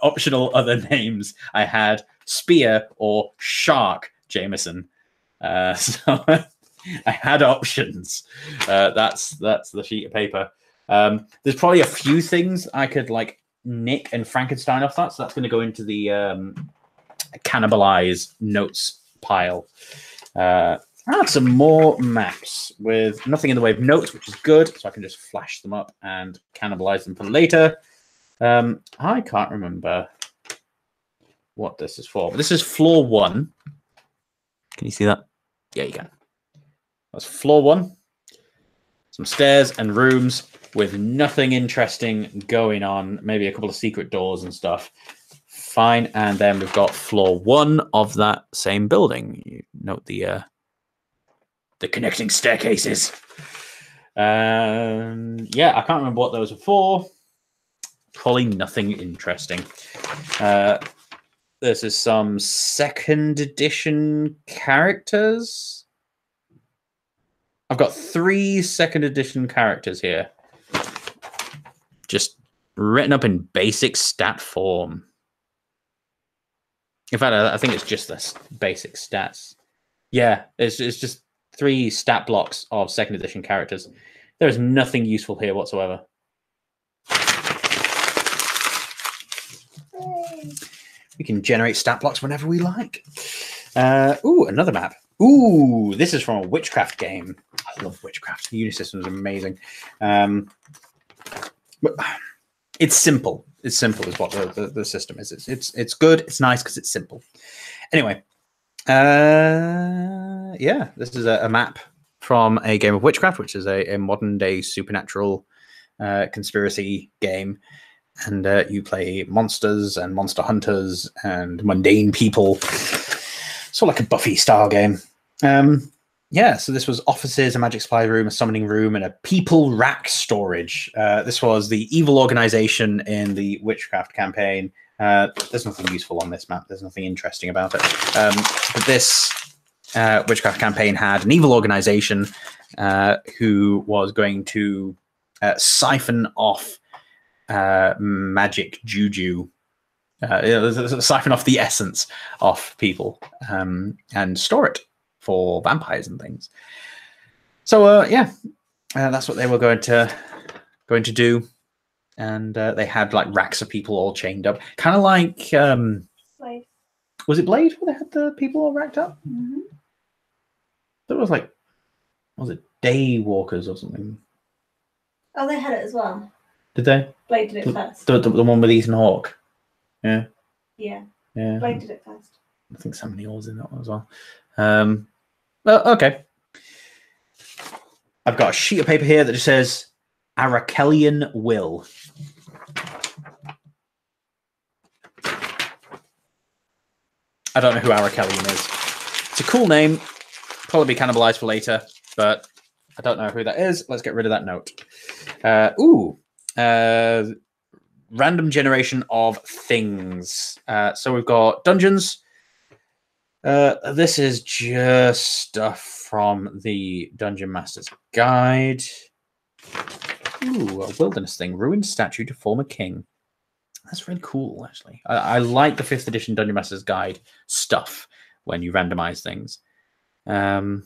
optional other names, I had Spear or Shark Jameson. So I had options. That's the sheet of paper. There's probably a few things I could like nick and Frankenstein off that, so that's going to go into the cannibalize notes pile. I have some more maps with nothing in the way of notes, which is good, so I can just flash them up and cannibalize them for later. I can't remember what this is for, but this is floor 1. Can you see that? Yeah, you can. That's floor 1. Some stairs and rooms with nothing interesting going on. Maybe a couple of secret doors and stuff. Fine. And then we've got floor 1 of that same building. You note the connecting staircases. Yeah, I can't remember what those are for. Probably nothing interesting. This is some 2nd edition characters. I've got 3 2nd edition characters here. Just written up in basic stat form. In fact, I think it's just this basic stats. Yeah, it's just 3 stat blocks of 2nd edition characters. There is nothing useful here whatsoever. We can generate stat blocks whenever we like. Ooh, another map. Ooh, this is from a witchcraft game. I love witchcraft. The Unisystem is amazing. But it's simple. It's simple is what the system is. It's good. It's nice because it's simple. Anyway, yeah, this is a map from a game of witchcraft, which is a modern day supernatural conspiracy game. And you play monsters and monster hunters and mundane people. Sort of like a Buffy style game. Yeah, so this was offices, a magic supply room, a summoning room, and a people rack storage. This was the evil organization in the witchcraft campaign. There's nothing useful on this map. There's nothing interesting about it. But this witchcraft campaign had an evil organization who was going to siphon off magic juju, siphon off the essence off people and store it for vampires and things. So yeah, that's what they were going to do, and they had like racks of people all chained up, kind of like Blade. Was it Blade where they had the people all racked up? Mm-hmm. That was like, was it Daywalkers or something? Oh, they had it as well. Did they? Blade did it first. The one with Ethan Hawke. Yeah. Yeah. Yeah. Blade did it first. I think Sam Neill's in that one as well. Well, okay. I've got a sheet of paper here that just says Arakelian Will. I don't know who Arakelian is. It's a cool name. Probably be cannibalized for later, but I don't know who that is. Let's get rid of that note. Random generation of things. So we've got dungeons. This is just stuff from the Dungeon Master's Guide. Ooh, a wilderness thing. Ruined statue to former king. That's really cool, actually. I like the 5th edition Dungeon Master's Guide stuff when you randomize things. A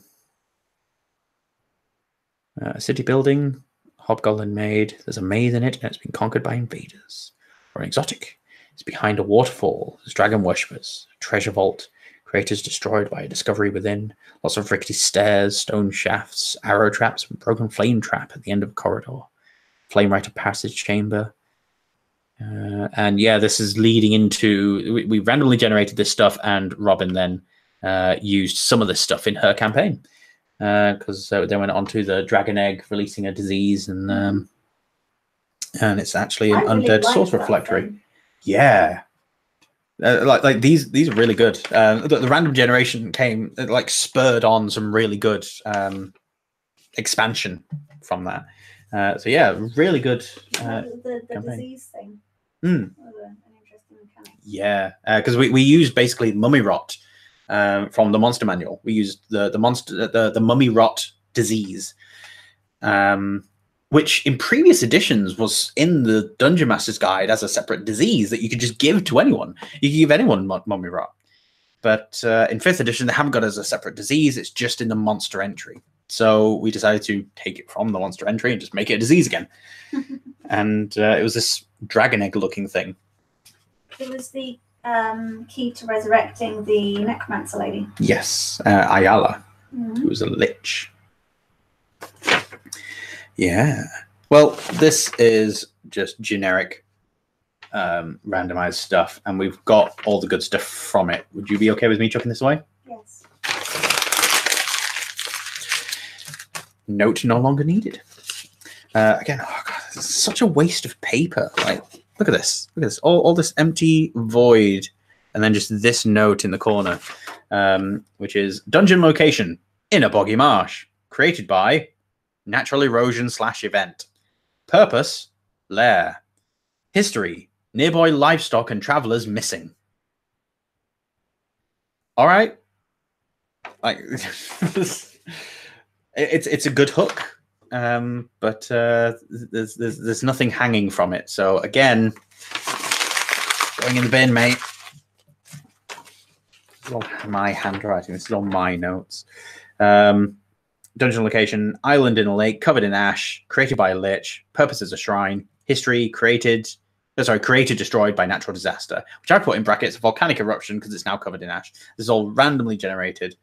city building, hobgoblin made. There's a maze in it, and it's been conquered by invaders. Or an exotic. It's behind a waterfall. There's dragon worshippers. A treasure vault. Creators destroyed by a discovery within. Lots of rickety stairs, stone shafts, arrow traps, and broken flame trap at the end of a corridor. Flame Rider passage chamber. And yeah, this is leading into... We randomly generated this stuff, and Robin then used some of this stuff in her campaign. Because they went on to the dragon egg releasing a disease, and it's actually an undead sorcerer phylactery. Yeah. Like these are really good. The random generation came like spurred on some really good expansion from that. So yeah, really good. The disease thing. Mm. An interesting mechanic. Yeah, because we used basically mummy rot from the monster manual. We used the mummy rot disease, which in previous editions was in the Dungeon Master's Guide as a separate disease that you could just give to anyone. You could give anyone mummy rot. But in 5th edition, they haven't got it as a separate disease. It's just in the monster entry. So we decided to take it from the monster entry and just make it a disease again. And it was this dragon egg looking thing. It was the key to resurrecting the necromancer lady. Yes, Ayala, who was a lich. Yeah. Well, this is just generic randomized stuff, and we've got all the good stuff from it. Would you be okay with me chucking this away? Yes. Note no longer needed. Again, oh God, this is such a waste of paper. Like, look at this. Look at this. All this empty void, and then just this note in the corner, which is dungeon location in a boggy marsh, created by natural erosion / event. Purpose, lair. History, nearby livestock and travelers missing. All right. Like, it's a good hook, but there's nothing hanging from it. So again, going in the bin, mate. This is all my handwriting. This is all my notes. Dungeon location, island in a lake, covered in ash, created by a lich. Purpose is a shrine. History, created, destroyed by natural disaster, which I put in brackets, volcanic eruption, because it's now covered in ash. This is all randomly generated.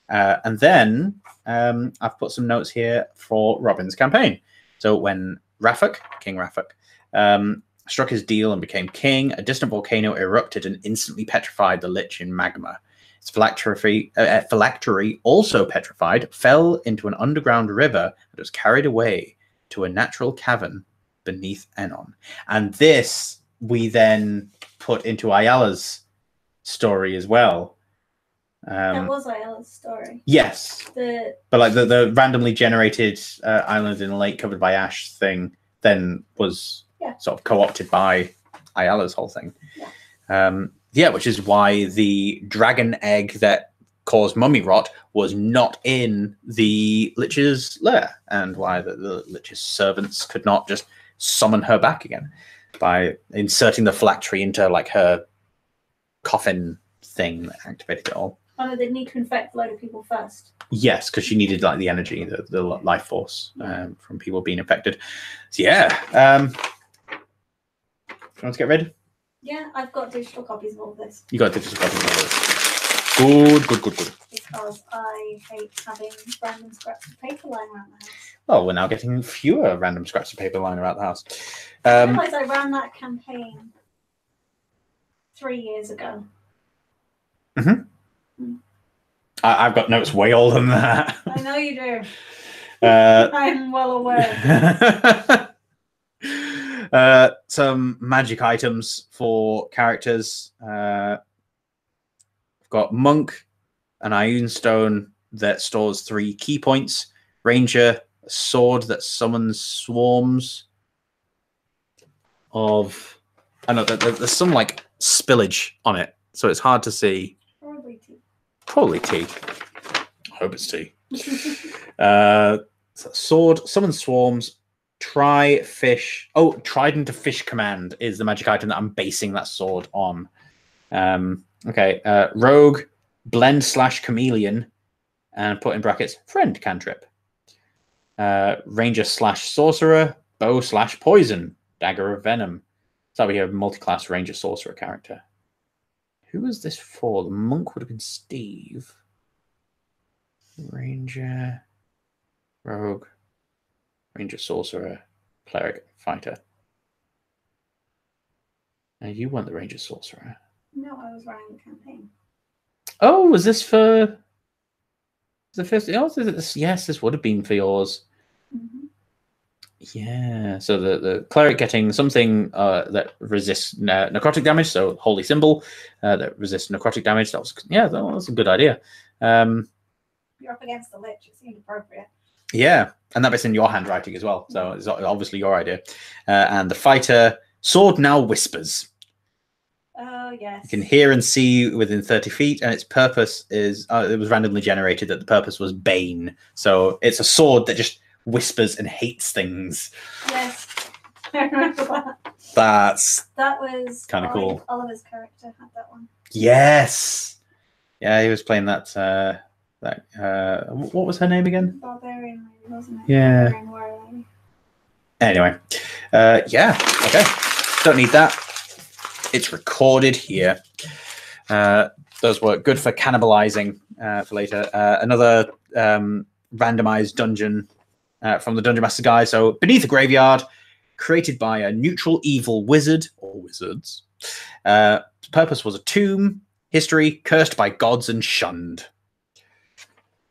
And then I've put some notes here for Robin's campaign. So when King Rafik, struck his deal and became king, a distant volcano erupted and instantly petrified the lich in magma. Its phylactery, also petrified, fell into an underground river that was carried away to a natural cavern beneath Enon. And this we then put into Ayala's story as well. That was Ayala's story. Yes. But like the randomly generated island in a lake covered by ash thing then was sort of co-opted by Ayala's whole thing. Yeah. Which is why the dragon egg that caused mummy rot was not in the lich's lair, and why the lich's servants could not just summon her back again by inserting the phylactery into like her coffin thing that activated it all. Oh no, they'd need to infect a load of people first. Yes, because she needed like the energy, the life force from people being infected. So yeah, you want to get rid? Yeah, I've got digital copies of all of this. You got digital copies of all this. Good. Because I hate having random scraps of paper lying around the house. Well, we're now getting fewer random scraps of paper lying around the house. I realised I ran that campaign 3 years ago. I've got notes way older than that. I know you do. I'm well aware. Some magic items for characters. I've got Monk, an Ioun Stone that stores 3 key points. Ranger, a sword that summons swarms of... I know there's some like spillage on it, so it's hard to see. Probably tea. I hope it's tea. Sword, summon swarms, try fish. Oh, Trident of Fish Command is the magic item that I'm basing that sword on. Okay, Rogue, Blend / Chameleon, and put in brackets, Friend cantrip. Ranger / Sorcerer, Bow / Poison, Dagger of Venom. So we have a multi-class Ranger Sorcerer character. Who was this for? The monk would have been Steve. Ranger, Rogue, Ranger Sorcerer, Cleric, Fighter. Now you weren't the Ranger Sorcerer. No, I was running the campaign. Oh, was this for the first? Oh, yes, this would have been for yours. Yeah, so the cleric getting something that resists necrotic damage, so holy symbol that resists necrotic damage. That was a good idea. You're up against the lich. It seemed appropriate. Yeah, and that bit's in your handwriting as well, so it's obviously your idea. And the fighter sword now whispers. Oh yes. You can hear and see within 30 feet, and its purpose is it was randomly generated that the purpose was Bane. So it's a sword that just whispers and hates things. Yes, I remember that. That was kind of cool. Oliver's character had that one. Yes. Yeah, he was playing that. What was her name again? Barbarian, wasn't it? Yeah. Barbarian. Anyway, yeah. Okay. Don't need that. It's recorded here. Those were good for cannibalizing for later. Another randomized dungeon from the Dungeon Master Guide. So, Beneath a Graveyard, created by a neutral evil wizard or wizards. Purpose was a tomb. History, cursed by gods and shunned.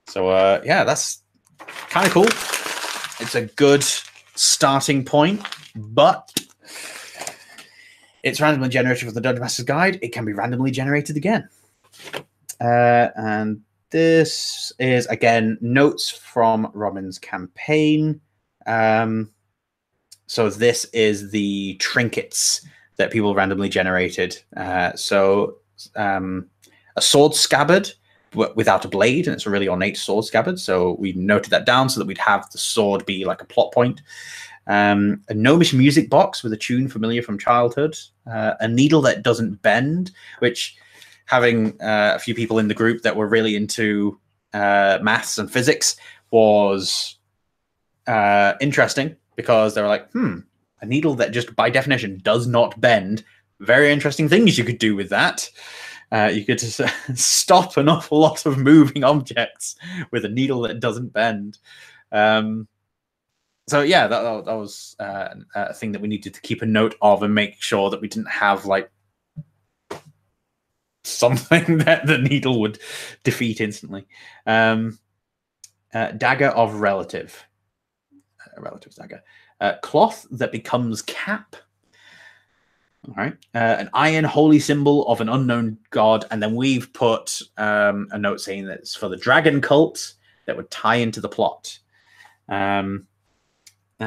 So, yeah, that's kind of cool. It's a good starting point, but it's randomly generated from the Dungeon Master's Guide. It can be randomly generated again. And this is, again, notes from Robin's campaign. So this is the trinkets that people randomly generated. A sword scabbard without a blade, and it's a really ornate sword scabbard. So we noted that down so that we'd have the sword be like a plot point. A gnomish music box with a tune familiar from childhood. A needle that doesn't bend, which having a few people in the group that were really into maths and physics was interesting, because they were like, a needle that just by definition does not bend. Very interesting things you could do with that. You could just stop an awful lot of moving objects with a needle that doesn't bend. So yeah, that was a thing that we needed to keep a note of and make sure that we didn't have like something that the needle would defeat instantly. Dagger of relative. Relative's dagger. Cloth that becomes cap. All right. An iron holy symbol of an unknown god. And then we've put a note saying that it's for the dragon cult that would tie into the plot.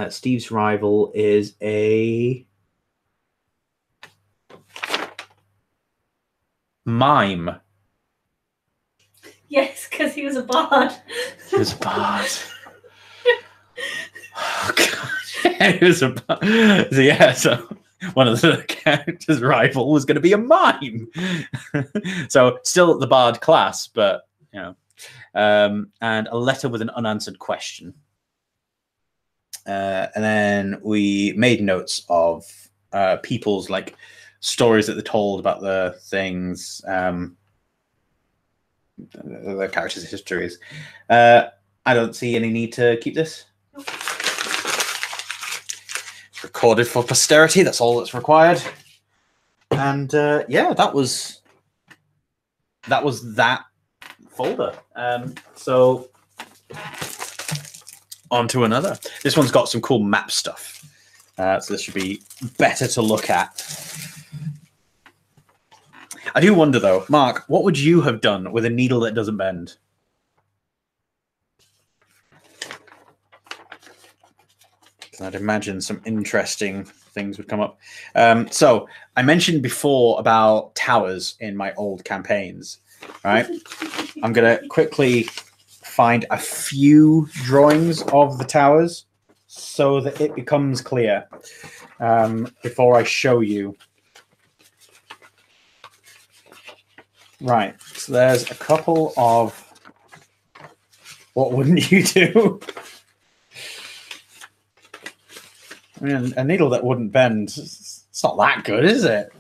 Steve's rival is a mime. Yes, because he was a bard. He was a bard. Oh, God. He was a bard. So, yeah, so one of the characters' rival was going to be a mime. So still the bard class, but, you know. And a letter with an unanswered question. And then we made notes of people's like stories that they told about the things, the characters' histories. I don't see any need to keep this. Nope. It's recorded for posterity. That's all that's required. And yeah, that was that folder. So on to another. This one's got some cool map stuff. So this should be better to look at. I do wonder, though, Mark, what would you have done with a needle that doesn't bend? I'd imagine some interesting things would come up. So I mentioned before about towers in my old campaigns, right? I'm going to quickly find a few drawings of the towers so that it becomes clear before I show you. Right, so there's a couple of what wouldn't you do? I mean, a needle that wouldn't bend, it's not that good, is it?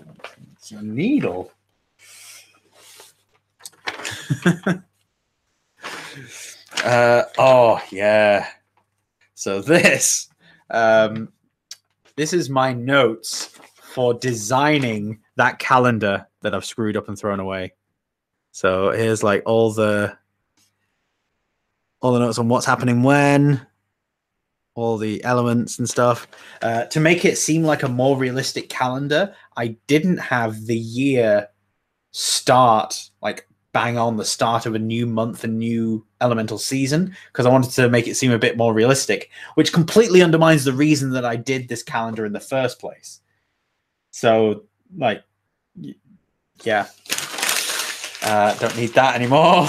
It's a needle. Oh, yeah. So this is my notes for designing that calendar that I've screwed up and thrown away. So here's like all the notes on what's happening when. all the elements and stuff. To make it seem like a more realistic calendar, I didn't have the year start like bang on the start of a new month and new elemental season, because I wanted to make it seem a bit more realistic, which completely undermines the reason that I did this calendar in the first place. So, like, yeah, don't need that anymore.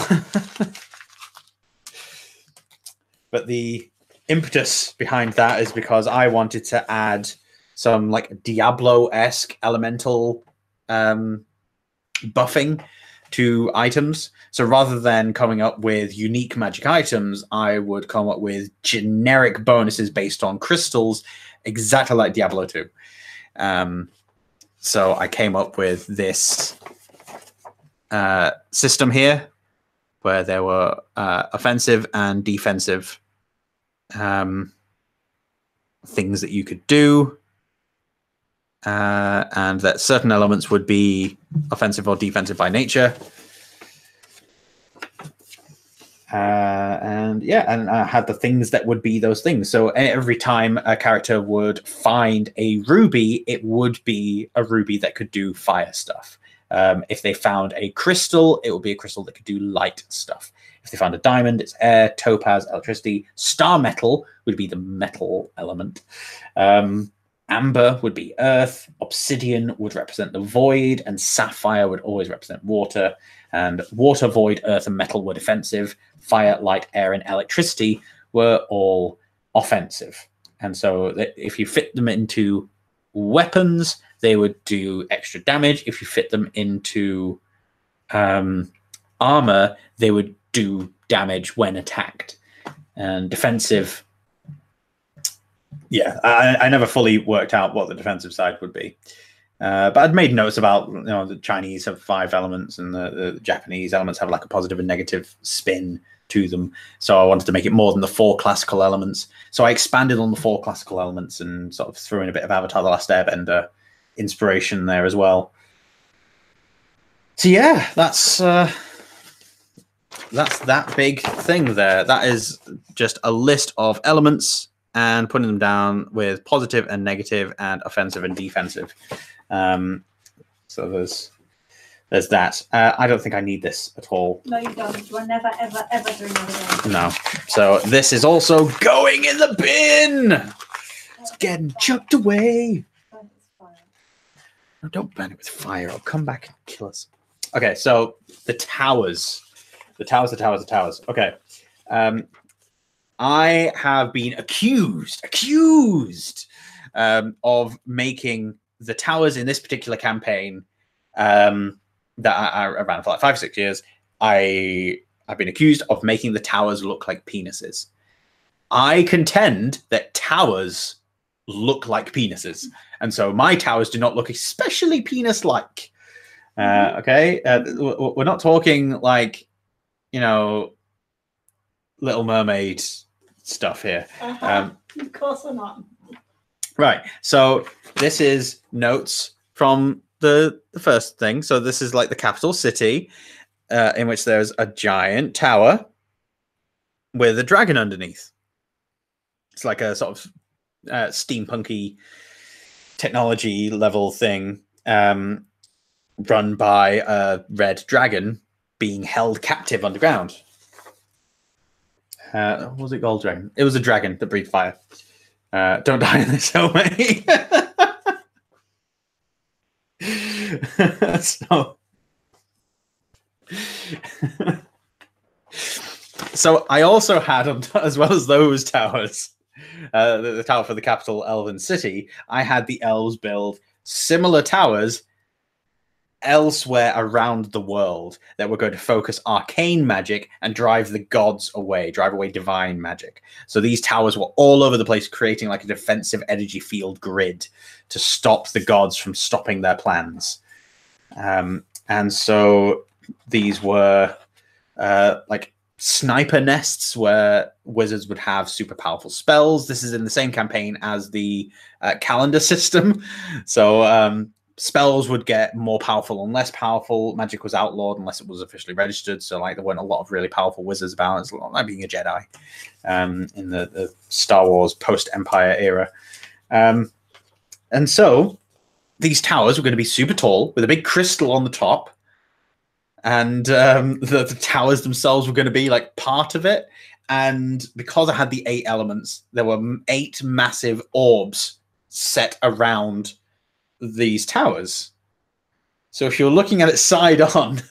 But the impetus behind that is because I wanted to add some like Diablo-esque elemental buffing to items. So rather than coming up with unique magic items, I would come up with generic bonuses based on crystals, exactly like Diablo 2. So I came up with this system here where there were offensive and defensive things that you could do. And that certain elements would be offensive or defensive by nature. And I had the things that would be those things. So every time a character would find a ruby, it would be a ruby that could do fire stuff. If they found a crystal, it would be a crystal that could do light stuff. If they found a diamond, it's air, topaz, electricity. Star metal would be the metal element. Amber would be earth, obsidian would represent the void, and sapphire would always represent water. And water, void, earth, and metal were defensive. Fire, light, air, and electricity were all offensive. And so if you fit them into weapons, they would do extra damage. If you fit them into armor, they would do damage when attacked. And defensive... Yeah, I never fully worked out what the defensive side would be. But I'd made notes about, the Chinese have 5 elements and the Japanese elements have like a positive and negative spin to them. So I wanted to make it more than the 4 classical elements. So I expanded on the 4 classical elements and sort of threw in a bit of Avatar: The Last Airbender inspiration there as well. So yeah, that's that big thing there. That is just a list of elements and putting them down with positive and negative and offensive and defensive. So there's that. I don't think I need this at all. No, you don't. You are never, ever, ever doing that again. No. So this is also going in the bin. It's getting chucked away. No, don't burn it with fire. It'll come back and kill us. Okay, so the towers. The towers. Okay. I have been accused of making the towers in this particular campaign that I ran for like 5 or 6 years. I've been accused of making the towers look like penises. I contend that towers look like penises, and so my towers do not look especially penis-like. Okay, we're not talking like, Little Mermaid stuff here. Of course we're not. Right. So this is notes from the first thing. So this is like the capital city, in which there's a giant tower with a dragon underneath. It's like a sort of steampunky technology level thing, run by a red dragon being held captive underground. Was it Gold Dragon? It was a dragon that breathed fire. Don't die in this, help me. So I also had, as well as those towers, the tower for the capital elven city, I had the elves build similar towers elsewhere around the world that were going to focus arcane magic and drive the gods away, drive away divine magic. So these towers were all over the place, creating like a defensive energy field grid to stop the gods from stopping their plans. And so these were like sniper nests where wizards would have super powerful spells. This is in the same campaign as the calendar system. So spells would get more powerful and less powerful. Magic was outlawed unless it was officially registered. So like there weren't a lot of really powerful wizards about. It's like being a Jedi in the Star Wars post-Empire era. And so these towers were going to be super tall with a big crystal on the top. And the towers themselves were going to be like part of it. And because I had the 8 elements, there were 8 massive orbs set around these towers. So if you're looking at it side on,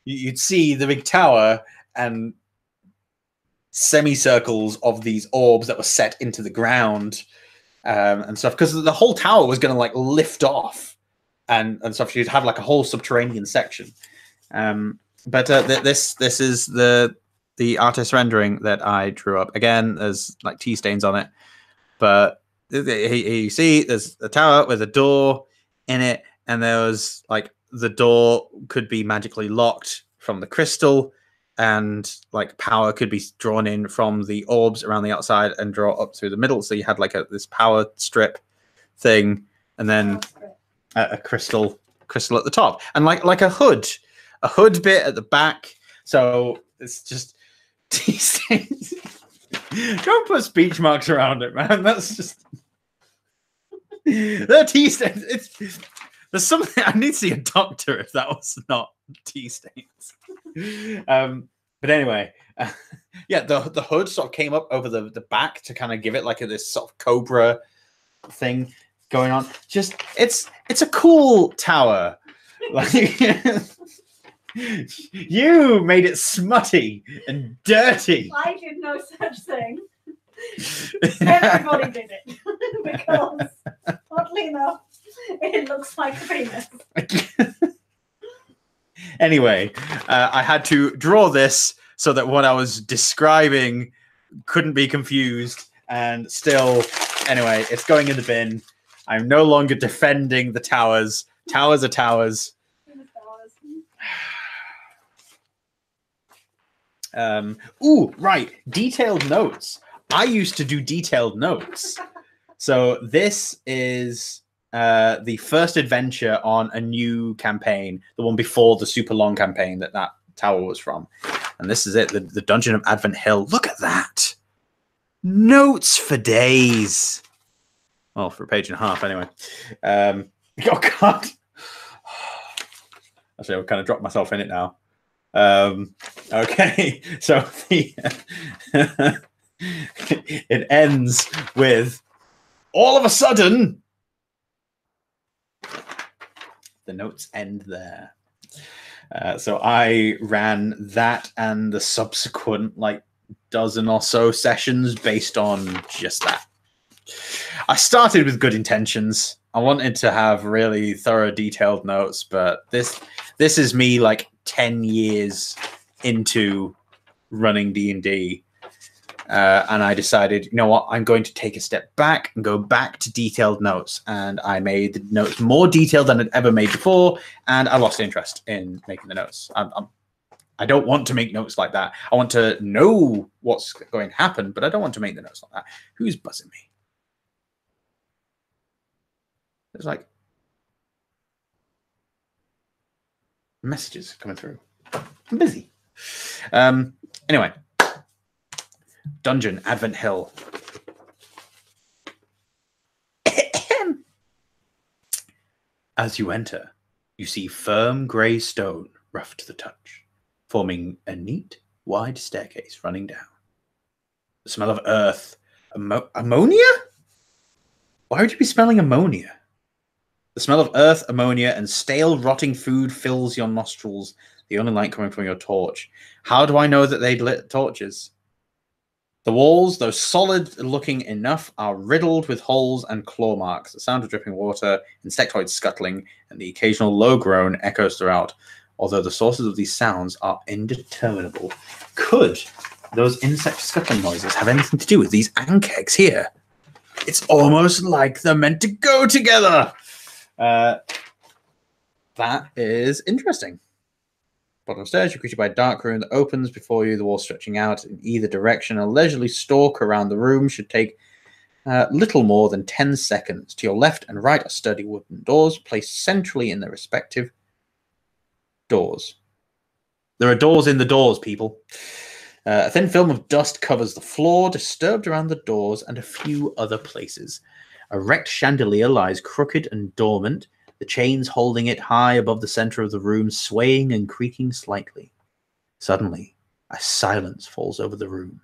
you'd see the big tower and semicircles of these orbs that were set into the ground and stuff, because the whole tower was going to like lift off and stuff. You'd have like a whole subterranean section. But this is the artist rendering that I drew up. Again, there's like tea stains on it, but you see there's a tower with a door in it, and there was like the door could be magically locked from the crystal, and like power could be drawn in from the orbs around the outside and draw up through the middle. So you had like this power strip thing, and then a crystal at the top, and like a hood bit at the back. So it's just tea stains. Don't put speech marks around it, man. That's just the tea stains. There's something I need to see a doctor if that was not tea stains. But anyway, yeah, the hood sort of came up over the back to kind of give it like this sort of cobra thing going on. Just it's a cool tower. Like you made it smutty and dirty. I did no such thing. Everybody did it because, oddly enough, it looks like a penis. Anyway, I had to draw this so that what I was describing couldn't be confused. And still, anyway, it's going in the bin. I'm no longer defending the towers. Towers are towers. Ooh, right. Detailed notes. I used to do detailed notes. So this is the first adventure on a new campaign, the one before the super long campaign that tower was from. And this is it, the Dungeon of Advent Hill. Look at that. Notes for days. Well, for a page and a half, anyway. Oh, God. Actually, I've kind of dropped myself in it now. Okay, so it ends with, all of a sudden, the notes end there. So I ran that and the subsequent like dozen or so sessions based on just that. I started with good intentions. I wanted to have really thorough, detailed notes, but this is me like 10 years into running D&D. And I decided, you know what, I'm going to take a step back and go back to detailed notes. And I made the notes more detailed than I'd ever made before, and I lost interest in making the notes. I don't want to make notes like that. I want to know what's going to happen, but I don't want to make the notes like that. Who's buzzing me? There's like messages coming through. I'm busy. Anyway. Dungeon, Advent Hill. As you enter, you see firm grey stone, rough to the touch, forming a neat, wide staircase running down. The smell of earth. Ammonia? Why would you be smelling ammonia? The smell of earth, ammonia, and stale, rotting food fills your nostrils, the only light coming from your torch. How do I know that they'd lit torches? The walls, though solid-looking enough, are riddled with holes and claw marks. The sound of dripping water, insectoids scuttling, and the occasional low groan echoes throughout, although the sources of these sounds are indeterminable. Could those insect scuttling noises have anything to do with these ankegs here? It's almost like they're meant to go together! That is interesting. Bottom of stairs, you're greeted by a dark room that opens before you, the wall stretching out in either direction. A leisurely stalk around the room should take Little more than 10 seconds. To your left and right are sturdy wooden doors placed centrally in their respective doors. There are doors in the doors, people. A thin film of dust covers the floor, disturbed around the doors and a few other places. A wrecked chandelier lies crooked and dormant, the chains holding it high above the center of the room, swaying and creaking slightly. Suddenly, a silence falls over the room.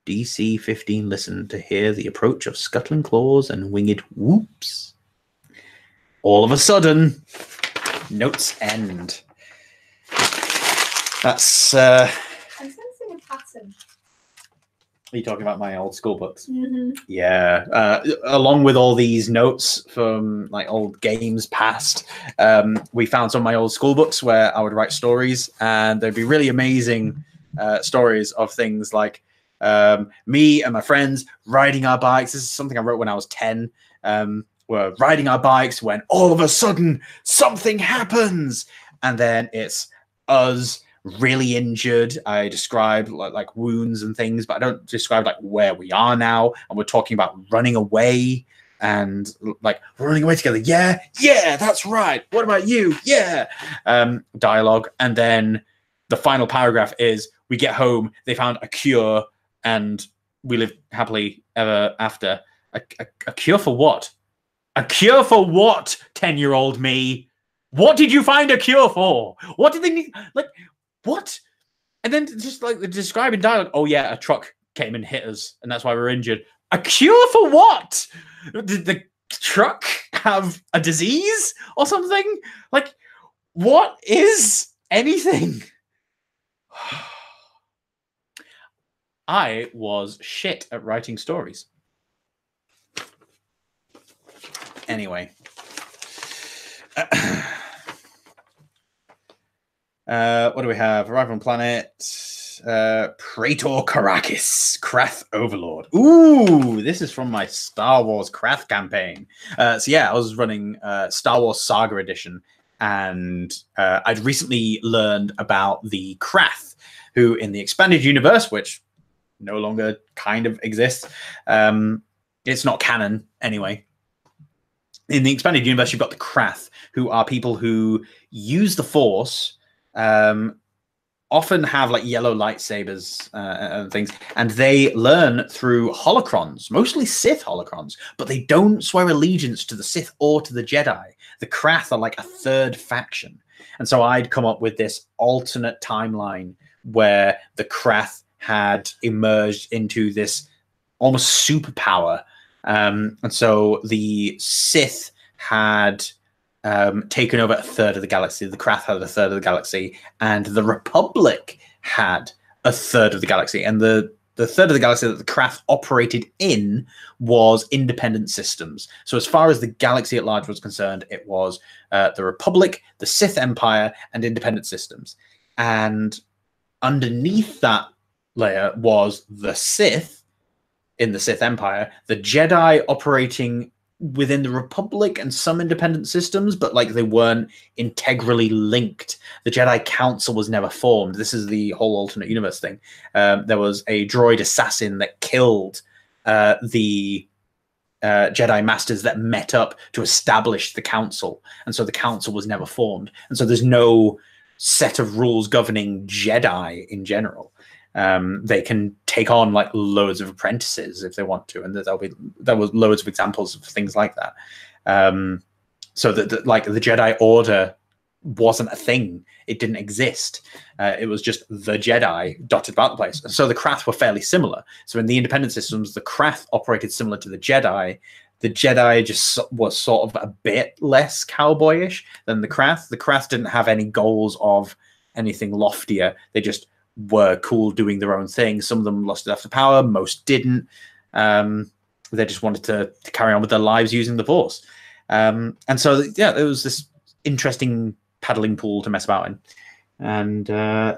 DC 15 listened to hear the approach of scuttling claws and winged whoops. All of a sudden, notes end. That's I'm sensing a pattern. Are you talking about my old school books? Mm-hmm. Yeah. Along with all these notes from like old games past, we found some of my old school books where I would write stories, and there'd be really amazing stories of things like me and my friends riding our bikes. This is something I wrote when I was 10. We're riding our bikes when all of a sudden something happens, and then it's us really injured. I describe like wounds and things, but I don't describe like where we are now. And we're talking about running away and like running away together. Yeah, that's right. What about you? Yeah. Dialogue. And then the final paragraph is we get home, they found a cure, and we live happily ever after. A cure for what? A cure for what, 10-year-old me? What did you find a cure for? What did they need? Like, what? And then just like describing dialogue. Oh yeah, a truck came and hit us, and that's why we're injured. A cure for what? Did the truck have a disease or something? Like, what is anything? I was shit at writing stories. Anyway. What do we have? Arrival on planet. Praetor Caracas, Krath Overlord. Ooh, this is from my Star Wars Krath campaign. So yeah, I was running Star Wars Saga Edition, and I'd recently learned about the Krath, who in the expanded universe, which no longer kind of exists, it's not canon anyway. In the expanded universe, you've got the Krath, who are people who use the Force, often have like yellow lightsabers and things, and they learn through holocrons, mostly Sith holocrons, but they don't swear allegiance to the Sith or to the Jedi. The Krath are like a third faction. And so I'd come up with this alternate timeline where the Krath had emerged into this almost superpower. And so the Sith had taken over a third of the galaxy. The Krath had a third of the galaxy, and the Republic had a third of the galaxy. And the third of the galaxy that the Krath operated in was independent systems. So as far as the galaxy at large was concerned, it was the Republic, the Sith Empire, and independent systems. And underneath that layer was the Sith in the Sith Empire, the Jedi operating within the Republic and some independent systems, but like they weren't integrally linked. The Jedi Council was never formed. This is the whole alternate universe thing. There was a droid assassin that killed the Jedi Masters that met up to establish the Council, and so the Council was never formed. And so there's no set of rules governing Jedi in general. They can take on like loads of apprentices if they want to, and there was loads of examples of things like that. So that like the Jedi Order wasn't a thing; it didn't exist. It was just the Jedi dotted about the place. So the Krath were fairly similar. So in the independent systems, the Krath operated similar to the Jedi. The Jedi just was sort of a bit less cowboyish than the Krath. The Krath didn't have any goals of anything loftier. They just were cool doing their own thing. Some of them lost it after power, most didn't. They just wanted to carry on with their lives using the Force. And so, yeah, there was this interesting paddling pool to mess about in. And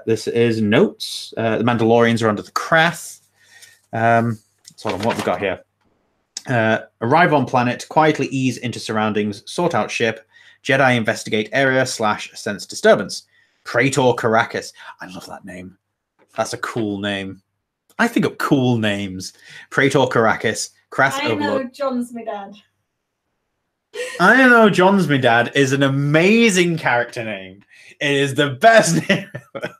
this is notes. The Mandalorians are under the Krath. So what have we got here? Arrive on planet, quietly ease into surroundings, sort out ship, Jedi investigate area / sense disturbance. Praetor Caracas. I love that name. That's a cool name. I think of cool names. Praetor Caracas, Crass I know Overlord. John's my dad. I know John's my dad is an amazing character name. It is the best name ever.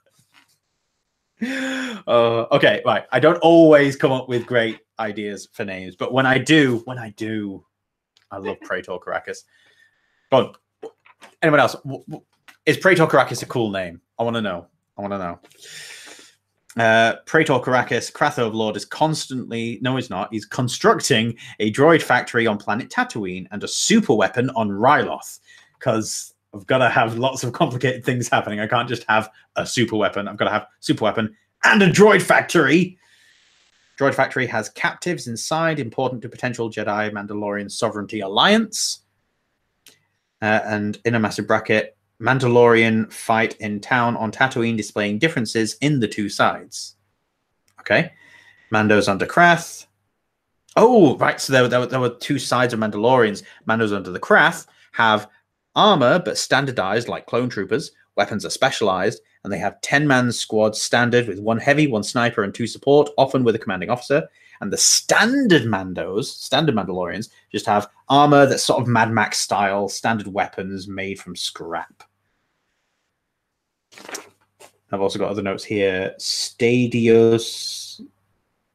Okay, right. I don't always come up with great ideas for names, but when I do, I love Praetor Caracas. But anyone else? Is Praetor Caracas a cool name? I want to know. Praetor Caracas, Crath Overlord, is constantly... No, he's not. He's constructing a droid factory on planet Tatooine and a super weapon on Ryloth. Because I've got to have lots of complicated things happening. I can't just have a super weapon. I've got to have super weapon and a droid factory. Droid factory has captives inside, important to potential Jedi Mandalorian sovereignty alliance. And in a massive bracket, Mandalorian fight in town on Tatooine, displaying differences in the two sides. Okay. Mando's under Krath. Oh, right. So there were two sides of Mandalorians. Mando's under the Krath have armor, but standardized like clone troopers. Weapons are specialized, and they have 10-man squads standard with 1 heavy, 1 sniper, and 2 support, often with a commanding officer. And the standard Mandalorians, just have armor that's sort of Mad Max style, standard weapons made from scrap. I've also got other notes here. Stadio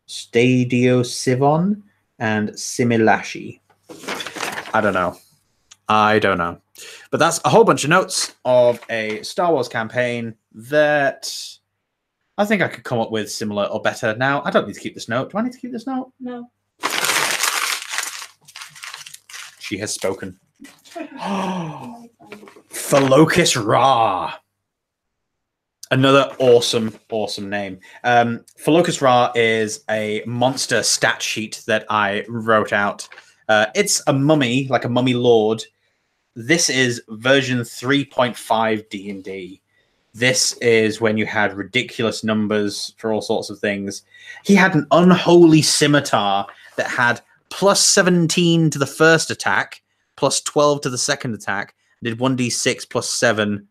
Sivon and Similashi. I don't know. But that's a whole bunch of notes of a Star Wars campaign that I think I could come up with similar or better now. I don't need to keep this note. Do I need to keep this note? No. She has spoken. Felokus Ra. Another awesome name. Felokus Ra is a monster stat sheet that I wrote out. It's a mummy, like a mummy lord. This is version 3.5 D&D. This is when you had ridiculous numbers for all sorts of things. He had an unholy scimitar that had plus 17 to the first attack, plus 12 to the second attack, did 1d6 plus 7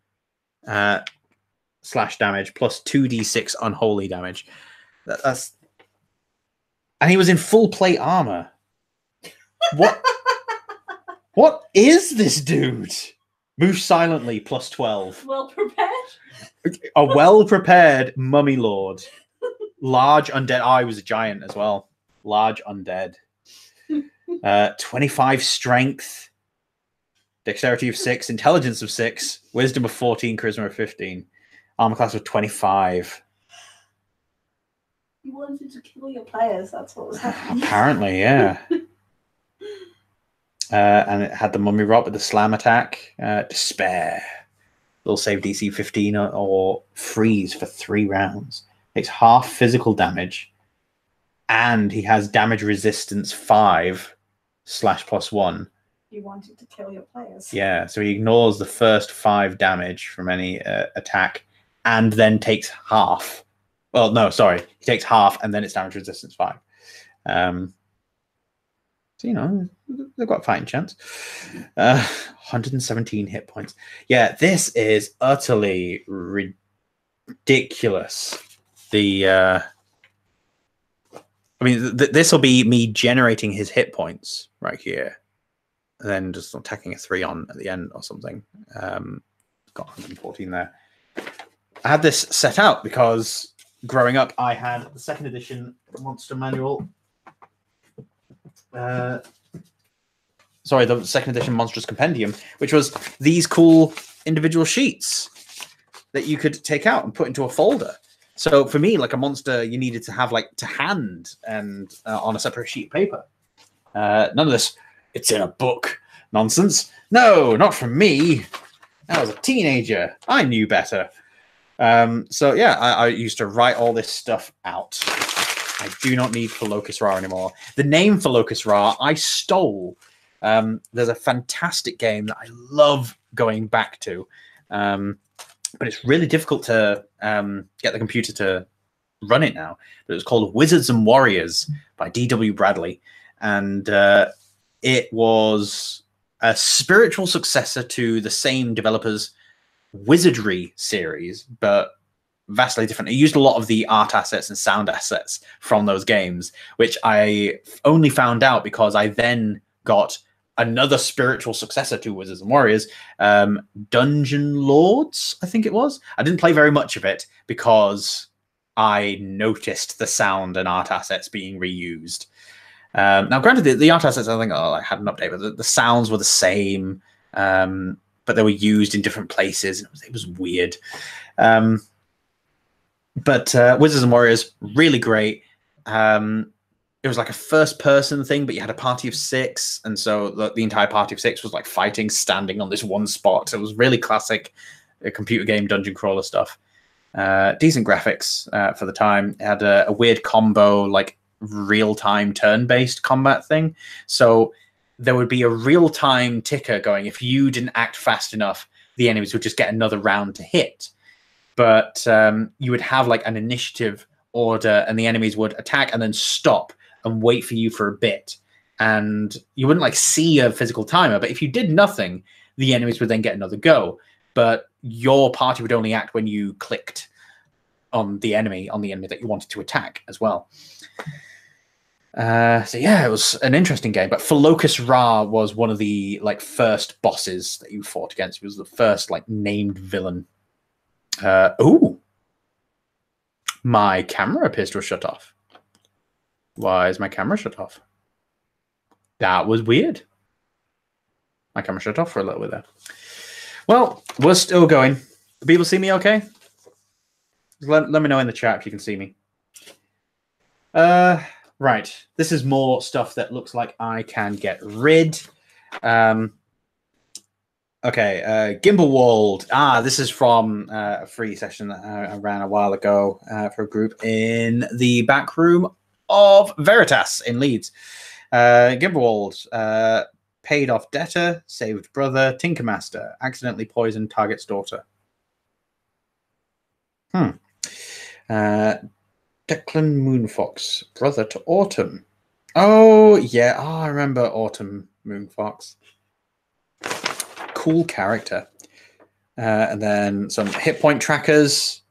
slash damage, plus 2d6 unholy damage. And he was in full plate armor. What? What is this dude? Move silently, plus 12. Well prepared. A well-prepared mummy lord. Large undead. Oh, he was a giant as well. Large undead. 25 strength. Dexterity of 6. Intelligence of 6. Wisdom of 14. Charisma of 15. Armor class of 25. You wanted to kill your players. That's what was happening. Apparently, yeah. And it had the mummy rot with the slam attack. Despair. Will save DC 15 or freeze for 3 rounds. Takes half physical damage. And he has damage resistance 5 /+1. You wanted to kill your players. Yeah, so he ignores the first 5 damage from any attack and then takes half. Well, no, sorry. He takes half and then it's damage resistance 5. So, you know, they've got a fighting chance. 117 hit points. Yeah, this is utterly ridiculous. I mean, this will be me generating his hit points right here. And then just tacking a 3 on at the end or something. Got 114 there. I had this set out because growing up, I had the 2nd edition Monster Manual. Sorry, the 2nd edition Monstrous Compendium, which was these cool individual sheets that you could take out and put into a folder. So for me, like a monster, you needed to have like to hand and on a separate sheet of paper. None of this, it's in a book nonsense. No, not from me. I was a teenager. I knew better. So yeah, I used to write all this stuff out. I do not need Felokus Ra anymore. The name Felokus Ra, I stole. There's a fantastic game that I love going back to. But it's really difficult to get the computer to run it now. But it was called Wizards and Warriors by D.W. Bradley. And it was a spiritual successor to the same developers' Wizardry series, but vastly different. It used a lot of the art assets and sound assets from those games, which I only found out because I then got another spiritual successor to Wizards and Warriors, Dungeon Lords, I think it was. I didn't play very much of it because I noticed the sound and art assets being reused. Now, granted, the art assets, I think, I had an update, but the sounds were the same, but they were used in different places. It was weird. But Wizards and Warriors, really great. It was like a first-person thing, but you had a party of 6, and so the entire party of 6 was like fighting, standing on this one spot. It was really classic computer game dungeon crawler stuff. Decent graphics for the time. It had a weird combo, like real-time turn-based combat thing. So there would be a real-time ticker going. If you didn't act fast enough, the enemies would just get another round to hit. But you would have like an initiative order, and the enemies would attack and then stop and wait for you for a bit. And you wouldn't like see a physical timer, but if you did nothing, the enemies would then get another go. But your party would only act when you clicked on the enemy that you wanted to attack as well. So yeah, it was an interesting game. But Philocus Ra was one of the like first bosses that you fought against. He was the first like named villain. Ooh, my camera appears to have shut off. Why is my camera shut off? That was weird. My camera shut off for a little bit there. Well, we're still going. Do people see me okay? Let me know in the chat if you can see me. Right. This is more stuff that looks like I can get rid. Okay, Gimblewald. This is from a free session that I ran a while ago for a group in the back room of Veritas in Leeds. Gimblewald, paid off debtor, saved brother, Tinkermaster, accidentally poisoned target's daughter. Declan Moonfox, brother to Autumn. Oh, yeah. Oh, I remember Autumn Moonfox. Cool character. And then some hit point trackers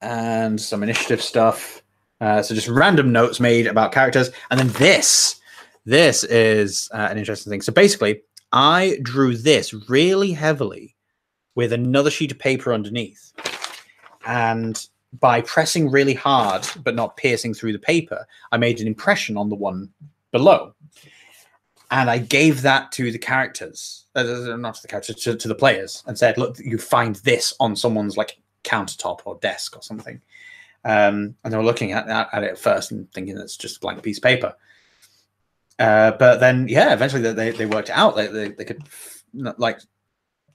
and some initiative stuff. So just random notes made about characters. And then this is an interesting thing. So basically, I drew this really heavily with another sheet of paper underneath. And by pressing really hard, but not piercing through the paper, I made an impression on the one below. And I gave that to the characters, not to the characters, to the players, and said, look, you find this on someone's like countertop or desk or something. And they were looking at it at first and thinking it's just a blank piece of paper. But then, yeah, eventually they worked it out. They could like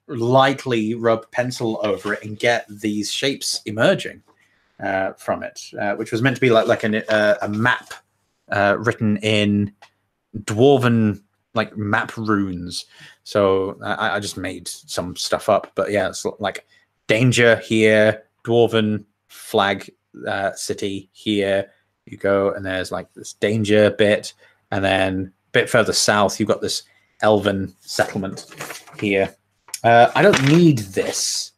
lightly rub pencil over it and get these shapes emerging from it, which was meant to be like a map written in dwarven like map runes. So I just made some stuff up, but yeah, it's like danger here, dwarven flag city here. You go and there's like this danger bit, and then a bit further south you've got this elven settlement here. I don't need this,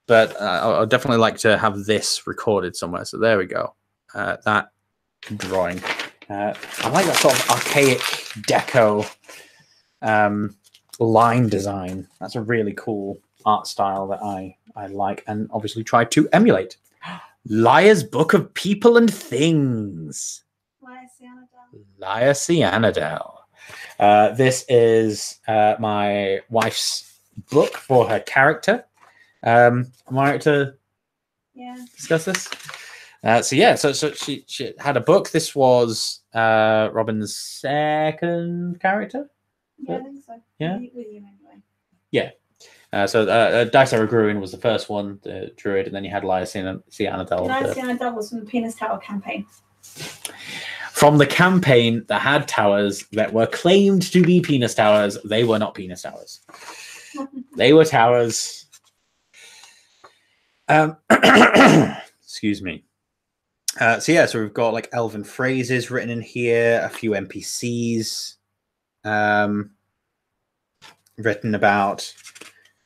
but I'd definitely like to have this recorded somewhere. So there we go. That drawing. I like that sort of archaic deco line design. That's a really cool art style that I like and obviously try to emulate. Liar's Book of People and Things. Liar Cyanidel. This is my wife's book for her character. Am I right to discuss this? So she had a book. This was Robin's second character. Yeah, I think so. Yeah. With you anyway. Yeah. So Dicera Gruin was the first one, the druid, and then you had Liar Cyanidel. Liar Cyanidel was from the Penis Tower campaign. From the campaign that had towers that were claimed to be penis towers. They were not penis towers. They were towers. Excuse me. So we've got like elven phrases written in here, a few NPCs written about.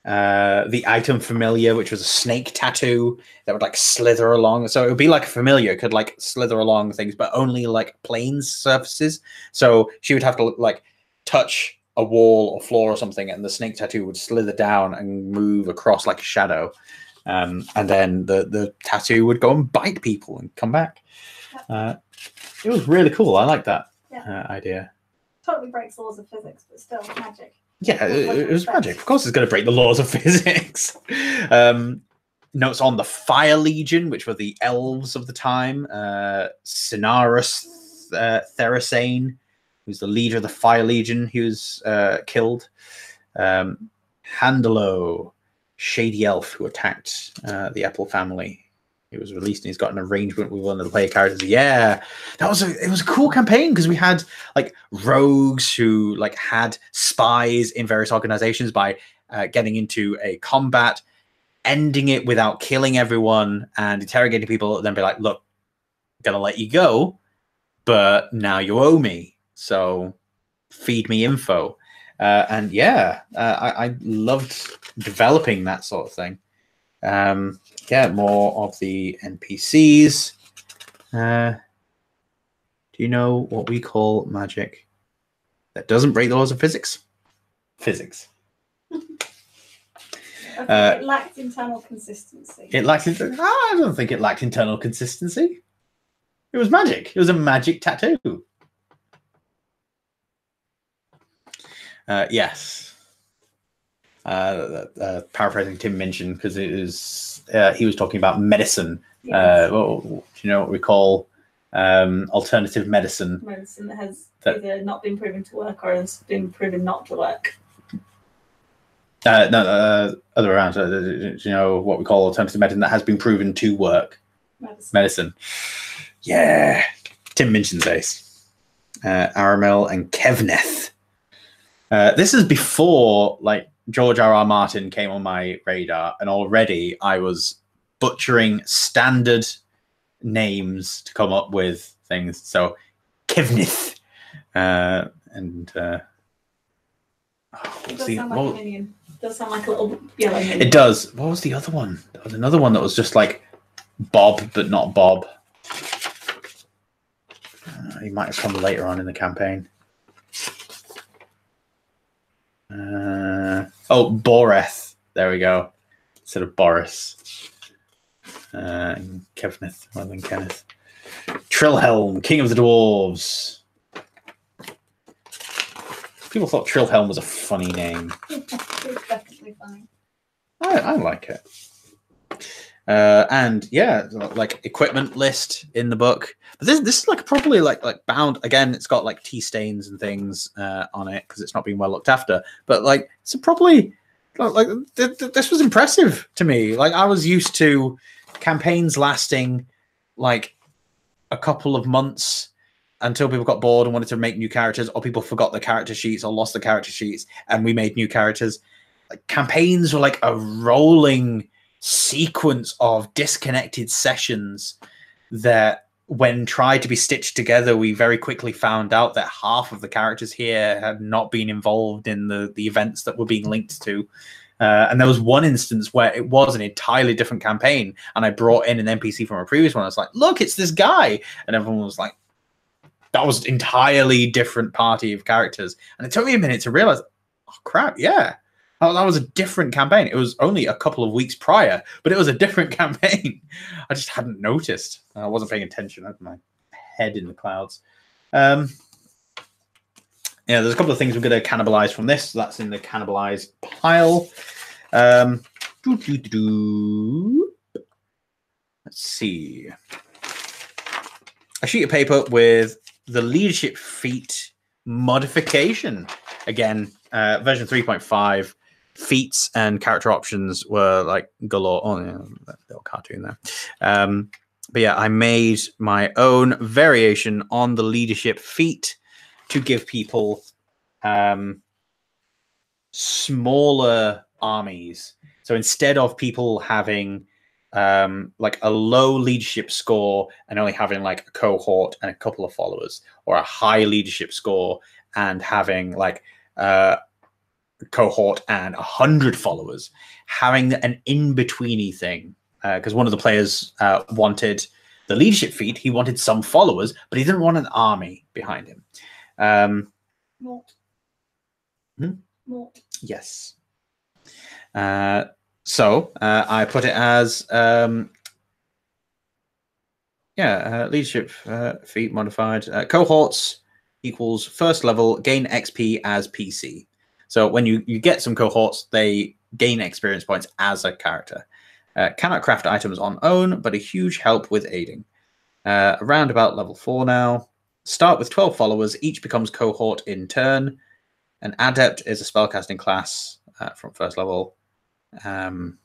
The item familiar, which was a snake tattoo that would like slither along. So it would be like a familiar, it could like slither along things, but only like planes surfaces. So she would have to like touch a wall or floor or something, and the snake tattoo would slither down and move across like a shadow. And then the tattoo would go and bite people and come back. It was really cool. I like that idea. Totally breaks laws of physics, but still magic. Yeah, it was magic. Of course, it's going to break the laws of physics. Notes on the Fire Legion, which were the elves of the time. Cinarus Therisane, who's the leader of the Fire Legion, he was killed. Handelo, shady elf who attacked the Apple family. He was released and he's got an arrangement with one of the player characters. Yeah, it was a cool campaign because we had like rogues who like had spies in various organizations by getting into a combat, ending it without killing everyone and interrogating people, then be like, look, I'm gonna let you go, but now you owe me, so feed me info. And yeah, I loved developing that sort of thing. Yeah, more of the NPCs. Do you know what we call magic that doesn't break the laws of physics? Physics. It lacked internal consistency. I don't think it lacked internal consistency. It was magic. It was a magic tattoo. Yes. Paraphrasing Tim Minchin, because it was he was talking about medicine. Yes. Well, do you know what we call alternative medicine? Medicine that has either not been proven to work or has been proven not to work. No, other way around. Do you know what we call alternative medicine that has been proven to work? Medicine. Yeah. Tim Minchin's ace. Aramel and Kevneth. This is before like George R.R. Martin came on my radar, and already I was butchering standard names to come up with things. So Kevnith and it does sound like a minion. It does sound like a little yellow minion. It does. What was the other one? There was another one that was just like Bob, but not Bob. He might have come later on in the campaign. Boreth. There we go. Instead of Boris. Kevneth rather than Kenneth. Trillhelm, King of the Dwarves. People thought Trillhelm was a funny name. It's definitely funny. I like it. And yeah, like equipment list in the book. But this is like probably like bound again. It's got like tea stains and things on it because it's not being well looked after. But like it's probably like this was impressive to me. Like I was used to campaigns lasting like a couple of months until people got bored and wanted to make new characters, or people forgot the character sheets or lost the character sheets, and we made new characters. Like, campaigns were like a rolling sequence of disconnected sessions that, when tried to be stitched together, we very quickly found out that half of the characters here had not been involved in the events that were being linked to. And there was one instance where it was an entirely different campaign, and I brought in an NPC from a previous one. I was like, look, it's this guy. And everyone was like, that was an entirely different party of characters. And it took me a minute to realize, oh, crap, yeah. Oh, that was a different campaign. It was only a couple of weeks prior, but it was a different campaign. I just hadn't noticed. I wasn't paying attention. I had my head in the clouds. Yeah, there's a couple of things we're going to cannibalize from this. So that's in the cannibalized pile. Let's see. A sheet of paper with the leadership feat modification. Again, version 3.5. Feats and character options were like galore. Oh, yeah, that little cartoon there. But yeah, I made my own variation on the leadership feat to give people smaller armies. So instead of people having like a low leadership score and only having like a cohort and a couple of followers, or a high leadership score and having like cohort and 100 followers, having an in-betweeny thing. Because one of the players wanted the leadership feat, he wanted some followers, but he didn't want an army behind him. Mort. Yes. So I put it as leadership feat modified cohorts equals first level, gain XP as PC. So when you get some cohorts, they gain experience points as a character. Cannot craft items on own, but a huge help with aiding. Around about level 4 now. Start with 12 followers. Each becomes cohort in turn. An adept is a spellcasting class from first level. And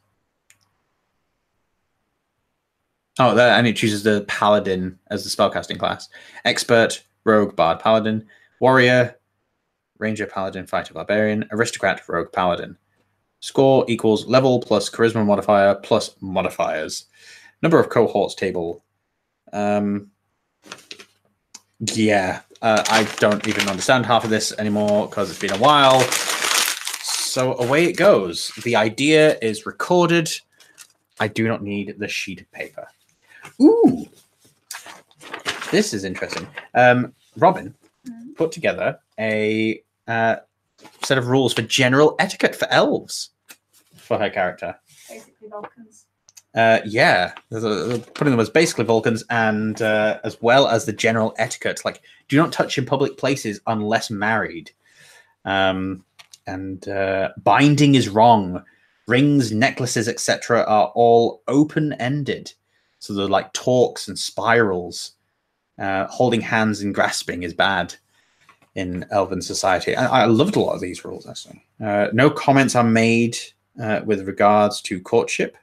it chooses the paladin as the spellcasting class. Expert, rogue, bard, paladin. Warrior, ranger, paladin, fighter, barbarian. Aristocrat, rogue, paladin. Score equals level plus charisma modifier plus modifiers. Number of cohorts table. I don't even understand half of this anymore because it's been a while. So away it goes. The idea is recorded. I do not need the sheet of paper. Ooh, this is interesting. Robin put together a set of rules for general etiquette for elves for her character. Basically Vulcans. Putting them as basically Vulcans, and as well as the general etiquette, like do not touch in public places unless married. And binding is wrong. Rings, necklaces, etc. are all open-ended. So they're like talks and spirals. Holding hands and grasping is bad in Elven society. I loved a lot of these rules, actually. No comments are made with regards to courtship.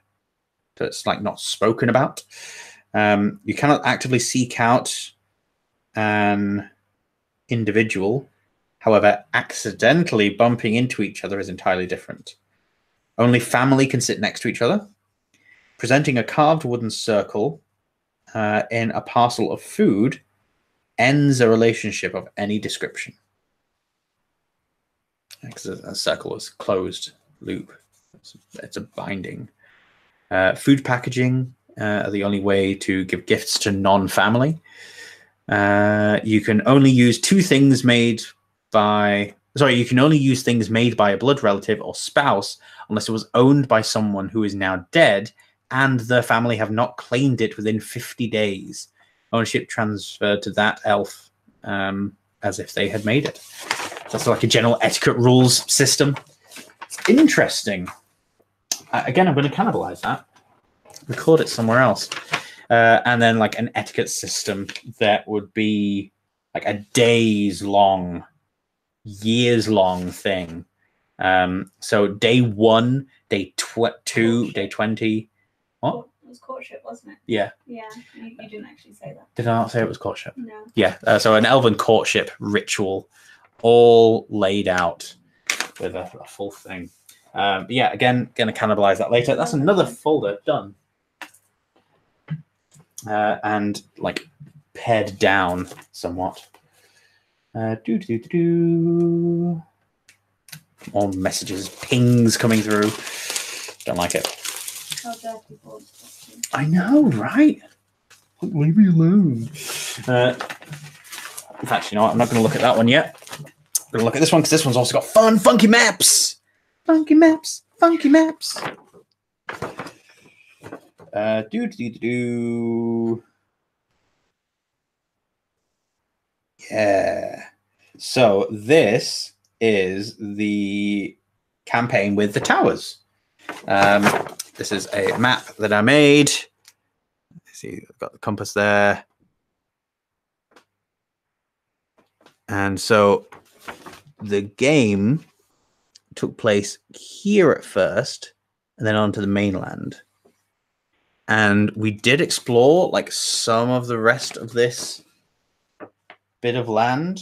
So it's like not spoken about. You cannot actively seek out an individual. However, accidentally bumping into each other is entirely different. Only family can sit next to each other. Presenting a carved wooden circle in a parcel of food ends a relationship of any description. Because a circle is closed loop. It's a binding. Food packaging are the only way to give gifts to non-family. You can only use things made by a blood relative or spouse unless it was owned by someone who is now dead and the family have not claimed it within 50 days. Ownership transferred to that elf as if they had made it. So that's like a general etiquette rules system. It's interesting. Again, I'm going to cannibalize that. Record it somewhere else. And then like an etiquette system that would be like a days-long, years-long thing. So day 1, day 2, day 20. What? It was courtship, wasn't it? Yeah. Yeah, you didn't actually say that. Did I not say it was courtship? No. Yeah, so an elven courtship ritual all laid out with a full thing. But yeah, again, going to cannibalize that later. That's another folder done. And like pared down somewhat. More messages, pings coming through. Don't like it. How dare people. I know, right? Leave me alone. In fact, you know what? I'm not going to look at that one yet. I'm going to look at this one because this one's also got fun, funky maps. Funky maps. Funky maps. Yeah. So this is the campaign with the towers. This is a map that I made. See, I've got the compass there. And so the game took place here at first and then onto the mainland. And we did explore like some of the rest of this bit of land.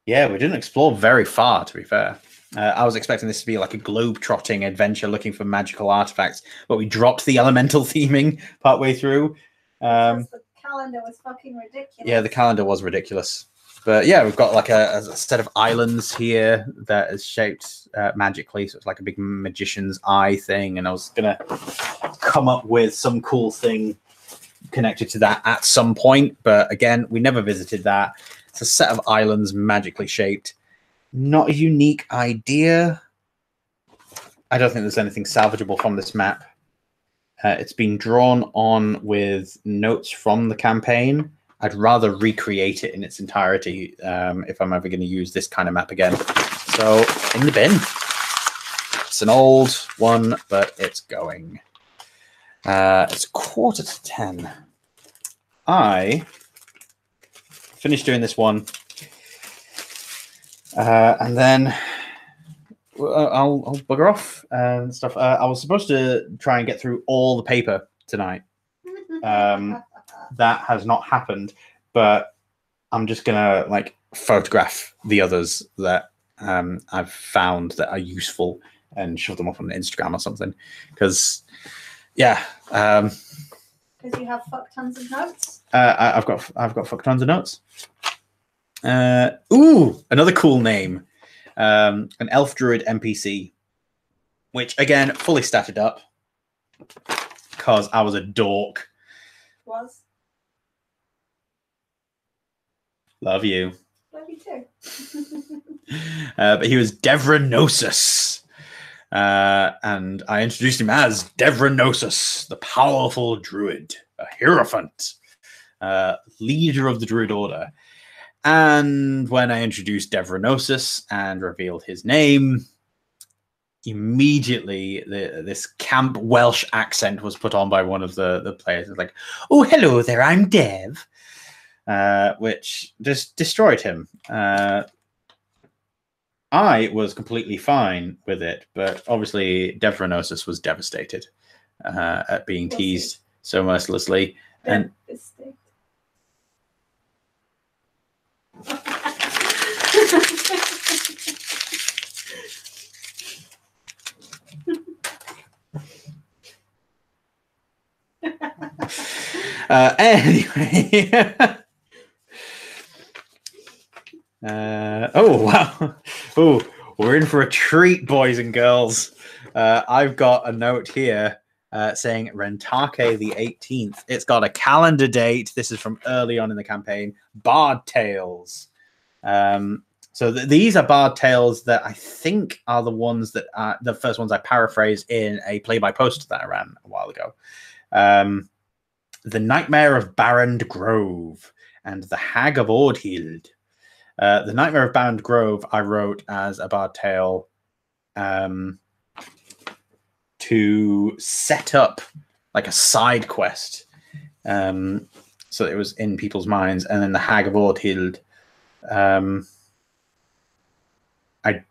Yeah, we didn't explore very far, to be fair. I was expecting this to be like a globe-trotting adventure looking for magical artifacts, but we dropped the elemental theming partway through. Because the calendar was fucking ridiculous. Yeah, the calendar was ridiculous. But yeah, we've got like a set of islands here that is shaped magically, so it's like a big magician's eye thing. And I was gonna come up with some cool thing connected to that at some point, but again, we never visited that. It's a set of islands magically shaped. Not a unique idea. I don't think there's anything salvageable from this map. It's been drawn on with notes from the campaign. I'd rather recreate it in its entirety if I'm ever going to use this kind of map again. So, in the bin. It's an old one, but it's going. It's 9:45. I finished doing this one. And then I'll bugger off and stuff. I was supposed to try and get through all the paper tonight. That has not happened, but I'm just gonna like photograph the others that I've found that are useful and shove them up on Instagram or something. Because yeah, because you have fuck tons of notes. I've got fuck tons of notes. Ooh, another cool name. An elf druid NPC, which again fully statted up because I was a dork. Was. Love you. Love you too. But he was Devranosus. And I introduced him as Devranosus, the powerful druid, a hierophant, leader of the druid order. And when I introduced Devranosus and revealed his name, immediately this camp Welsh accent was put on by one of the players. It was like, "Oh, hello there, I'm Dev," which just destroyed him. I was completely fine with it, but obviously Devranosus was devastated at being teased so mercilessly. And anyway. Oh wow! Oh, we're in for a treat, boys and girls. I've got a note here saying Rentake the 18th. It's got a calendar date. This is from early on in the campaign. Bard Tales. So these are Bard Tales that I think are the ones that are the first ones I paraphrased in a play-by-post that I ran a while ago. The Nightmare of Barrand Grove and the Hag of Ordhild. The Nightmare of Barrand Grove I wrote as a Bard Tale to set up like a side quest, so that it was in people's minds. And then the Hag of Ordhild, I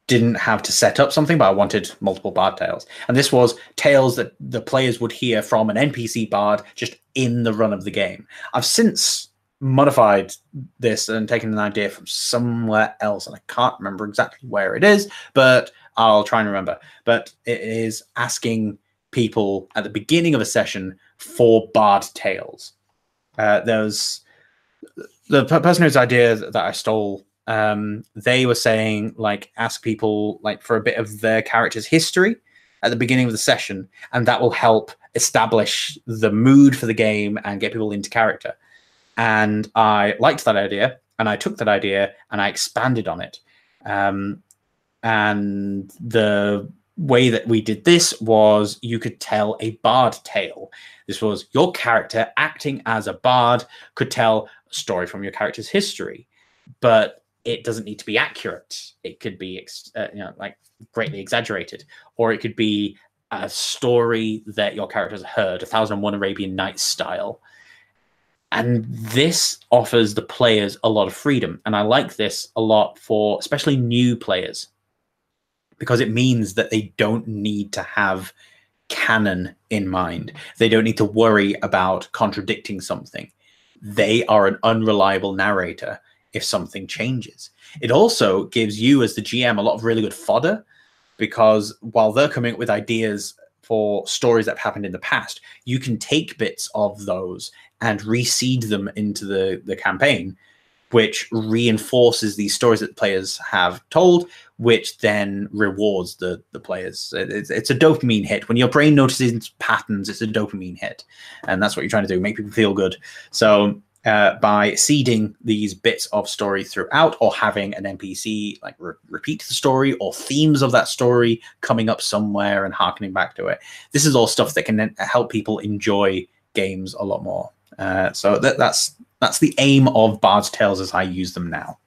didn't have to set up something, but I wanted multiple Bard Tales. And this was tales that the players would hear from an NPC Bard just in the run of the game. I've since modified this and taken an idea from somewhere else, and I can't remember exactly where it is, but I'll try and remember. But it is asking people at the beginning of a session for Bard Tales. There's the person whose idea that I stole. They were saying, like, ask people like for a bit of their character's history at the beginning of the session, and that will help establish the mood for the game and get people into character. And I liked that idea, and I took that idea and I expanded on it. And the way that we did this was you could tell a bard tale. This was your character acting as a bard could tell a story from your character's history, but it doesn't need to be accurate. It could be, like greatly exaggerated, or it could be a story that your character has heard, 1001 Arabian Nights style. And this offers the players a lot of freedom. And I like this a lot for especially new players, because it means that they don't need to have canon in mind. They don't need to worry about contradicting something. They are an unreliable narrator if something changes. It also gives you as the GM a lot of really good fodder, because while they're coming up with ideas for stories that have happened in the past, you can take bits of those and reseed them into the campaign which reinforces these stories that the players have told, which then rewards the players. It's a dopamine hit. When your brain notices patterns, it's a dopamine hit. And that's what you're trying to do, make people feel good. So by seeding these bits of story throughout, or having an NPC like repeat the story, or themes of that story coming up somewhere and harkening back to it, this is all stuff that can then help people enjoy games a lot more. So that's the aim of Bard's Tales as I use them now.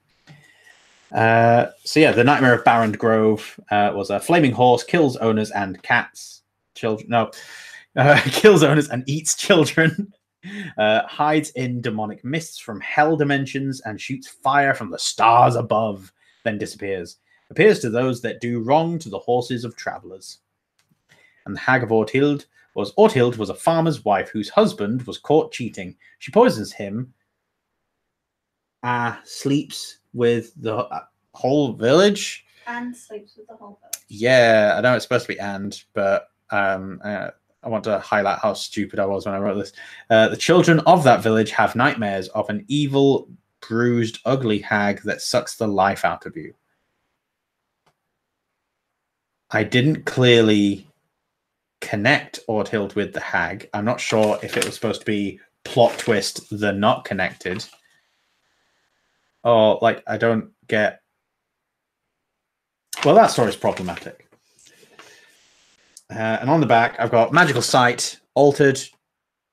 So yeah, the Nightmare of Barrand Grove was a flaming horse, kills owners and cats, children. No, kills owners and eats children. Hides in demonic mists from hell dimensions and shoots fire from the stars above, then disappears. Appears to those that do wrong to the horses of travelers. And the Hag of Orthild was a farmer's wife whose husband was caught cheating. She poisons him. Sleeps with the whole village. And sleeps with the whole village. Yeah, I know it's supposed to be but I want to highlight how stupid I was when I wrote this. The children of that village have nightmares of an evil, bruised, ugly hag that sucks the life out of you. I didn't clearly connect Orthild with the hag. I'm not sure if it was supposed to be plot twist, the not connected. Or, like, I don't get... Well, that story's problematic. And on the back, I've got Magical Sight, Altered,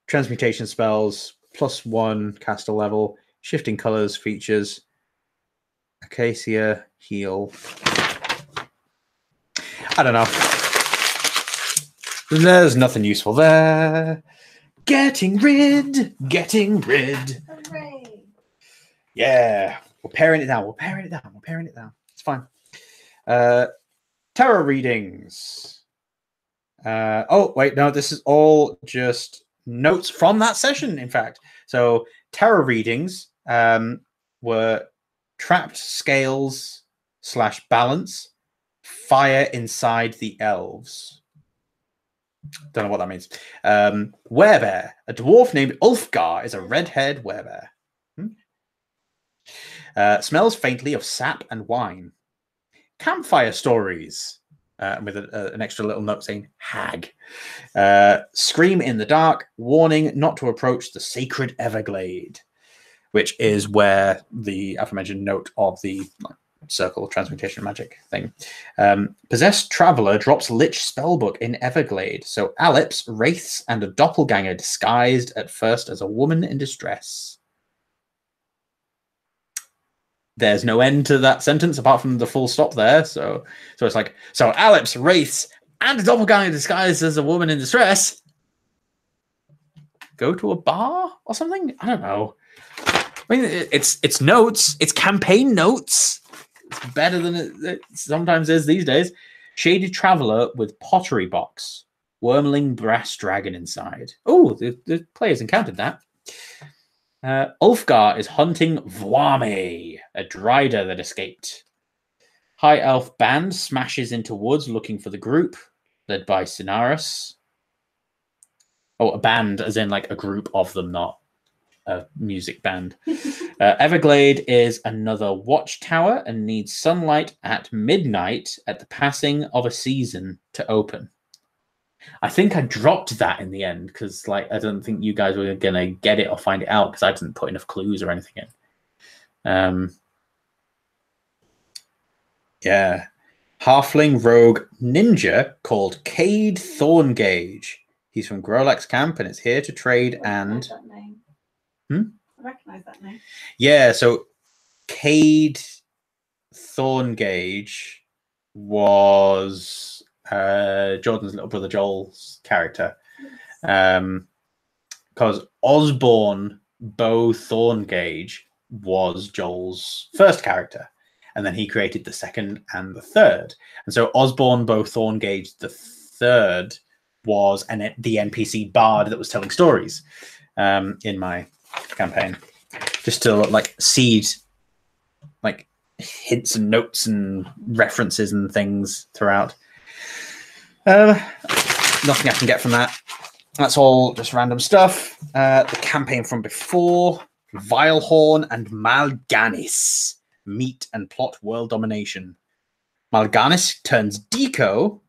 Transmutation Spells, +1 caster level, Shifting Colors features, Acacia, Heal. I don't know. There's nothing useful there. Getting rid. Hooray. Yeah. We're paring it down. It's fine. Tarot readings. Oh, wait, no, this is all just notes from that session, in fact. So tarot readings were trapped scales / balance, fire inside the elves. Don't know what that means. Werebear. A dwarf named Ulfgar is a red-haired werebear. Smells faintly of sap and wine. Campfire stories. With an extra little note saying hag. Scream in the dark. Warning not to approach the sacred Everglade, which is where the aforementioned note of the circle transmutation magic thing. Possessed traveler drops lich spellbook in Everglade. So Aleps, wraiths, and a doppelganger disguised at first as a woman in distress. There's no end to that sentence apart from the full stop there. So it's like, so Aleps, wraiths, and a doppelganger disguised as a woman in distress go to a bar or something? I don't know. I mean, it's notes. It's campaign notes. It's better than it sometimes is these days. Shaded traveler with pottery box. Wormling brass dragon inside. Oh, the players encountered that. Ulfgar is hunting Vwame, a drider that escaped. High elf band smashes into woods looking for the group, led by Cinaris. Oh, a band, as in like a group of them, not a music band. Everglade is another watchtower and needs sunlight at midnight at the passing of a season to open. I think I dropped that in the end because, like, I don't think you guys were gonna get it or find it out because I didn't put enough clues or anything in. Yeah, halfling rogue ninja called Cade Thorngage. He's from Grolax Camp and is here to trade and. I recognize that name. Yeah, so Cade Thorngage was Jordan's little brother Joel's character, because Osborne Bo Thorngage was Joel's first character, and then he created the second and the third. And so Osborne Bo Thorngage the third was the NPC bard that was telling stories in my campaign, just to like seed like hints and notes and references and things throughout. Nothing I can get from that. That's all just random stuff. The campaign from before Vilehorn and Mal'Ganis meet and plot world domination. Mal'Ganis turns Deco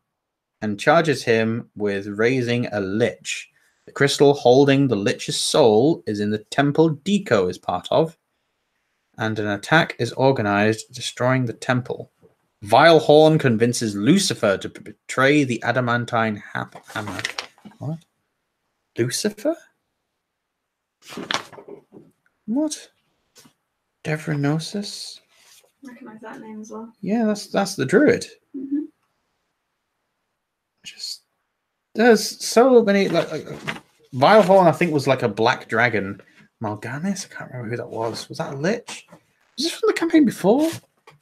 and charges him with raising a lich. The crystal holding the lich's soul is in the temple Deco is part of, and an attack is organized, destroying the temple. Vilehorn convinces Lucifer to betray the adamantine hammer. What? Lucifer? What? Devrinosis? Recognize that name as well. Yeah, that's the druid. Mm-hmm. Just there's so many like Vilehorn, I think, was like a black dragon. Mal'Ganis, I can't remember who that was. Was that a lich? Was this from the campaign before?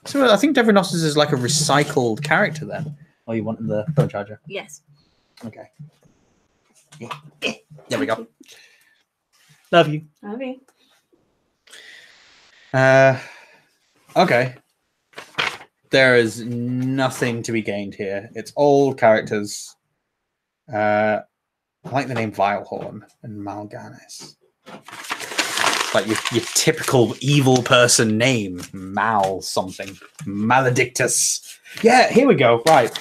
So I think Devrinosis is like a recycled character then. Oh, you wanted the phone charger? Yes. Okay. There we go. You. Love you. Love you. Okay. There is nothing to be gained here. It's all characters. I like the name Vilehorn and Mal'Ganis. Like your typical evil person name. Mal something. Maledictus. Yeah, here we go. Right.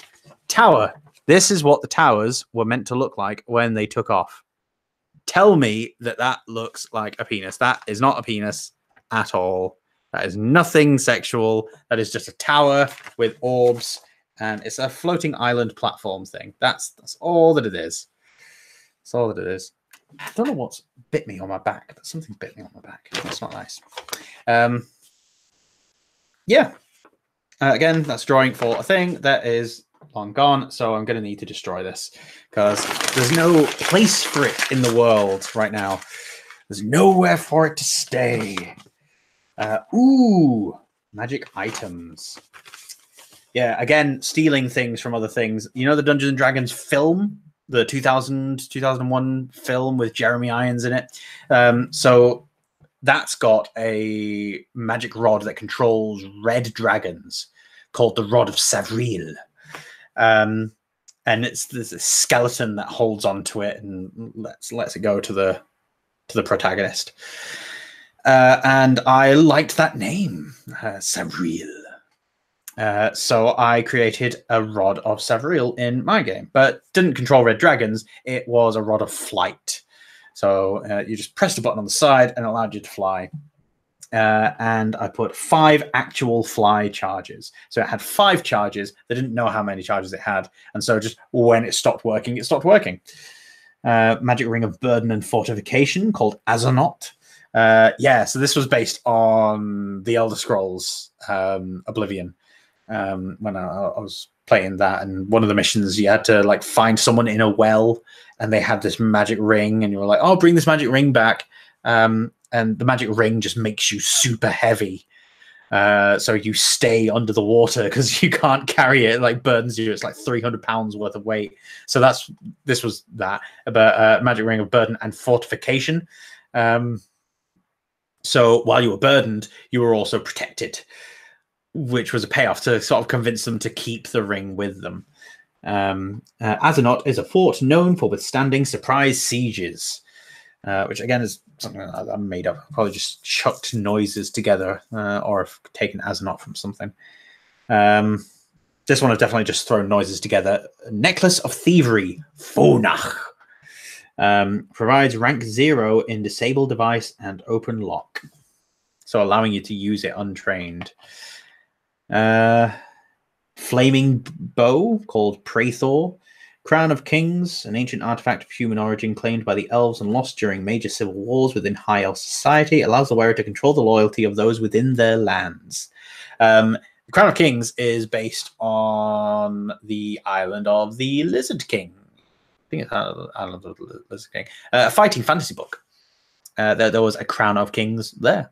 Tower. This is what the towers were meant to look like when they took off. Tell me that that looks like a penis. That is not a penis at all. That is nothing sexual. That is just a tower with orbs, and it's a floating island platform thing. That's all that it is. That's all that it is. I don't know what's bit me on my back, but something bit me on my back. That's not nice. Yeah. Again, that's drawing for a thing that is long gone, so I'm going to need to destroy this because there's no place for it in the world right now. There's nowhere for it to stay. Ooh, magic items. Yeah, again, stealing things from other things. You know the Dungeons and Dragons film? The 2001 film with Jeremy Irons in it. So that's got a magic rod that controls red dragons called the Rod of Savril. And there's a skeleton that holds onto it and lets it go to the protagonist. And I liked that name, Savril. So I created a Rod of Savril in my game, but didn't control red dragons. It was a Rod of Flight. So you just pressed a button on the side and it allowed you to fly. And I put 5 actual fly charges. So it had 5 charges. They didn't know how many charges it had. And so just when it stopped working, it stopped working. Magic Ring of Burden and Fortification called Azonoth. Yeah, so this was based on the Elder Scrolls Oblivion. When I was playing that, and one of the missions you had to like find someone in a well and they had this magic ring and you were like, oh, bring this magic ring back. And the magic ring just makes you super heavy. So you stay under the water because you can't carry it. It like burdens you. It's like 300 pounds worth of weight. So this was that about magic ring of burden and fortification. So while you were burdened, you were also protected, which was a payoff to sort of convince them to keep the ring with them. Azonoth is a fort known for withstanding surprise sieges, which again is something that I made up. Probably just chucked noises together, or have taken Azonoth from something. This one I've definitely just thrown noises together. Necklace of Thievery, Fonach. Provides rank 0 in disable device and open lock. So allowing you to use it untrained. Flaming Bow called Praethor. Crown of Kings, an ancient artifact of human origin claimed by the elves and lost during major civil wars within High Elf society, allows the wearer to control the loyalty of those within their lands. The Crown of Kings is based on the island of the Lizard King. I think it's Island of the Lizard King. A fighting fantasy book. There was a Crown of Kings there.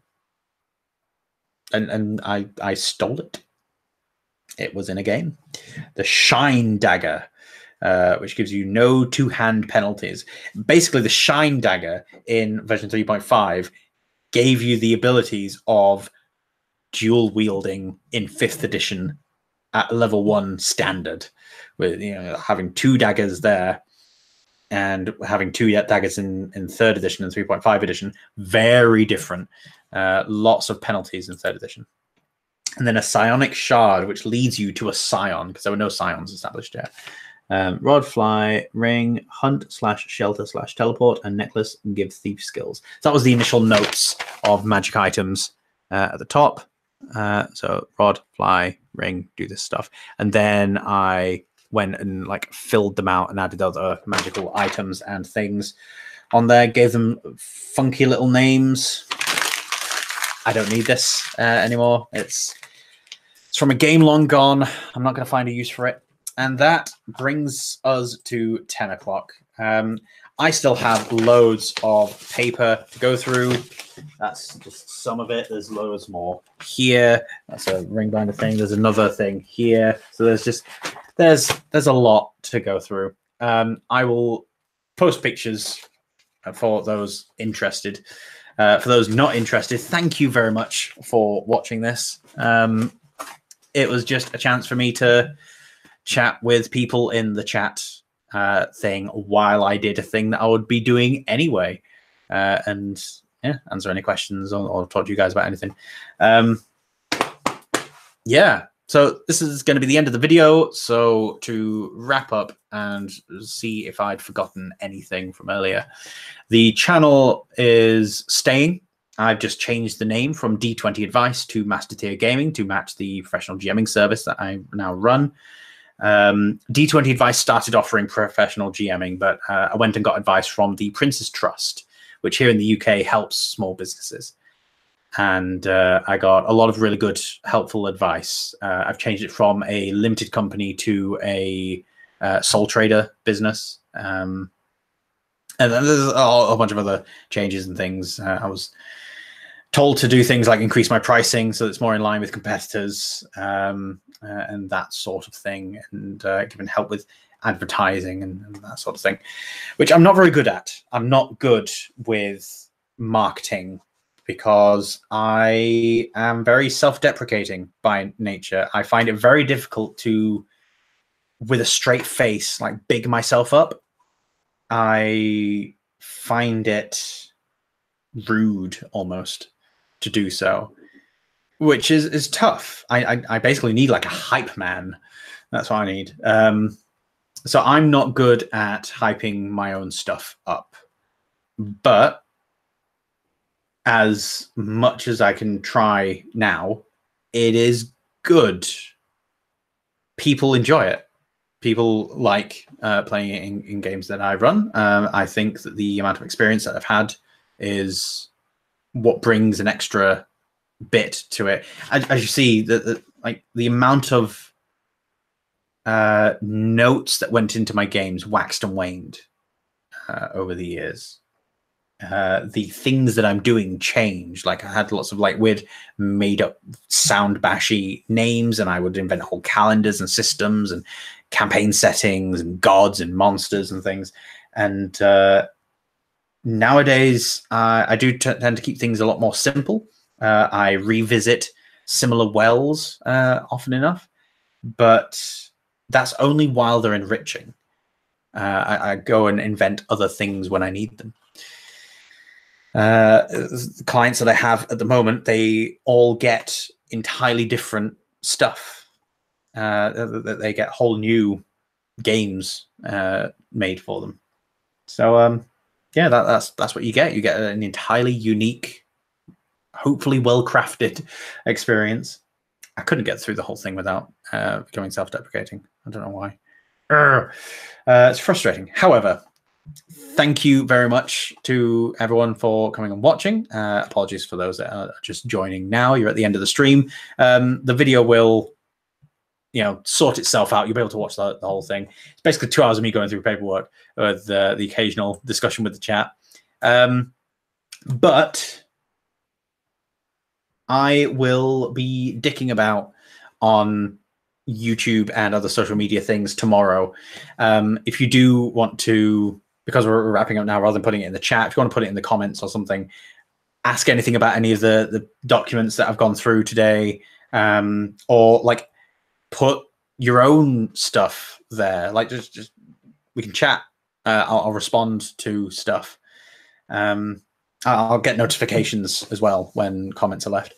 And I stole it. It was in a game. The Shine Dagger, which gives you no two-hand penalties. Basically, the Shine Dagger in version 3.5 gave you the abilities of dual wielding in 5th edition at level 1 standard, with having 2 daggers there. and having 2 daggers in 3rd edition and 3.5 edition, very different. Lots of penalties in 3rd edition. And then a psionic shard, which leads you to a scion, because there were no scions established yet. Rod, fly, ring, hunt, /shelter, /teleport, and necklace give thief skills. So that was the initial notes of magic items at the top. So rod, fly, ring, do this stuff. And then I went and like filled them out and added other magical items and things on there, gave them funky little names. I don't need this anymore. It's from a game long gone. I'm not going to find a use for it. And that brings us to 10 o'clock. I still have loads of paper to go through. That's just some of it. There's loads more here. That's a ring binder thing. There's another thing here. So there's a lot to go through. I will post pictures for those interested. For those not interested, thank you very much for watching this. It was just a chance for me to chat with people in the chat thing while I did a thing that I would be doing anyway, and yeah, answer any questions or talk to you guys about anything. Yeah, so this is going to be the end of the video. So to wrap up and see if I'd forgotten anything from earlier, the channel is staying. I've just changed the name from D20 Advice to Master Tier Gaming to match the professional GMing service that I now run. D20 Advice started offering professional GMing, but I went and got advice from the Prince's Trust, which here in the UK helps small businesses. And I got a lot of really good, helpful advice. I've changed it from a limited company to a sole trader business. And then there's a bunch of other changes and things. I was told to do things like increase my pricing so it's more in line with competitors, and that sort of thing, and given help with advertising and that sort of thing, which I'm not very good at. I'm not good with marketing because I am very self-deprecating by nature. I find it very difficult to, with a straight face, like big myself up. I find it rude almost to do so, which is tough. I basically need like a hype man. That's what I need. So I'm not good at hyping my own stuff up, but as much as I can try now, it is good. People enjoy it. People like playing it in games that I run. I think that the amount of experience that I've had is what brings an extra bit to it. As you see, like the amount of notes that went into my games waxed and waned over the years. The things that I'm doing change. Like I had lots of like weird made up sound bashy names, and I would invent whole calendars and systems and campaign settings and gods and monsters and things. And nowadays I do tend to keep things a lot more simple. I revisit similar wells often enough, but that's only while they're enriching. I go and invent other things when I need them. The clients that I have at the moment, they all get entirely different stuff. They get whole new games made for them. So yeah, that's what you get. You get an entirely unique, hopefully well-crafted experience. I couldn't get through the whole thing without becoming self-deprecating. I don't know why. It's frustrating. However, thank you very much to everyone for coming and watching. Apologies for those that are just joining now. You're at the end of the stream. The video will, sort itself out. You'll be able to watch the whole thing. It's basically 2 hours of me going through paperwork with the occasional discussion with the chat. But I will be dicking about on YouTube and other social media things tomorrow. If you do want to, because we're wrapping up now, rather than putting it in the chat, if you want to put it in the comments or something, ask anything about any of the documents that I've gone through today, or like put your own stuff there. Like just we can chat I'll respond to stuff. I'll get notifications as well when comments are left.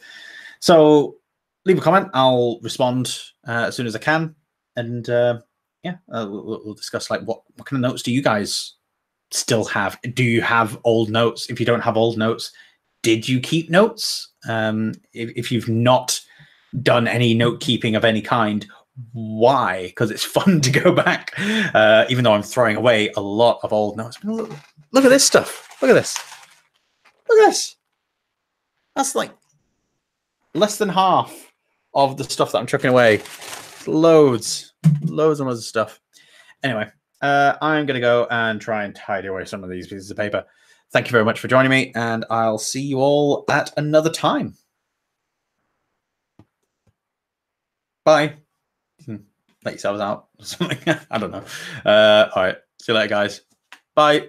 So leave a comment. I'll respond as soon as I can, and we'll discuss like what kind of notes do you guys still have? Do you have old notes? If you don't have old notes, did you keep notes? If you've not done any note keeping of any kind, why? Because it's fun to go back, even though I'm throwing away a lot of old notes. Look at this stuff. Look at this. Look at this. That's like less than half of the stuff that I'm chucking away. Loads and loads of stuff. Anyway, I'm going to go and try and tidy away some of these pieces of paper. Thank you very much for joining me, and I'll see you all at another time. Bye. Let yourselves out or something. I don't know. All right. See you later, guys. Bye.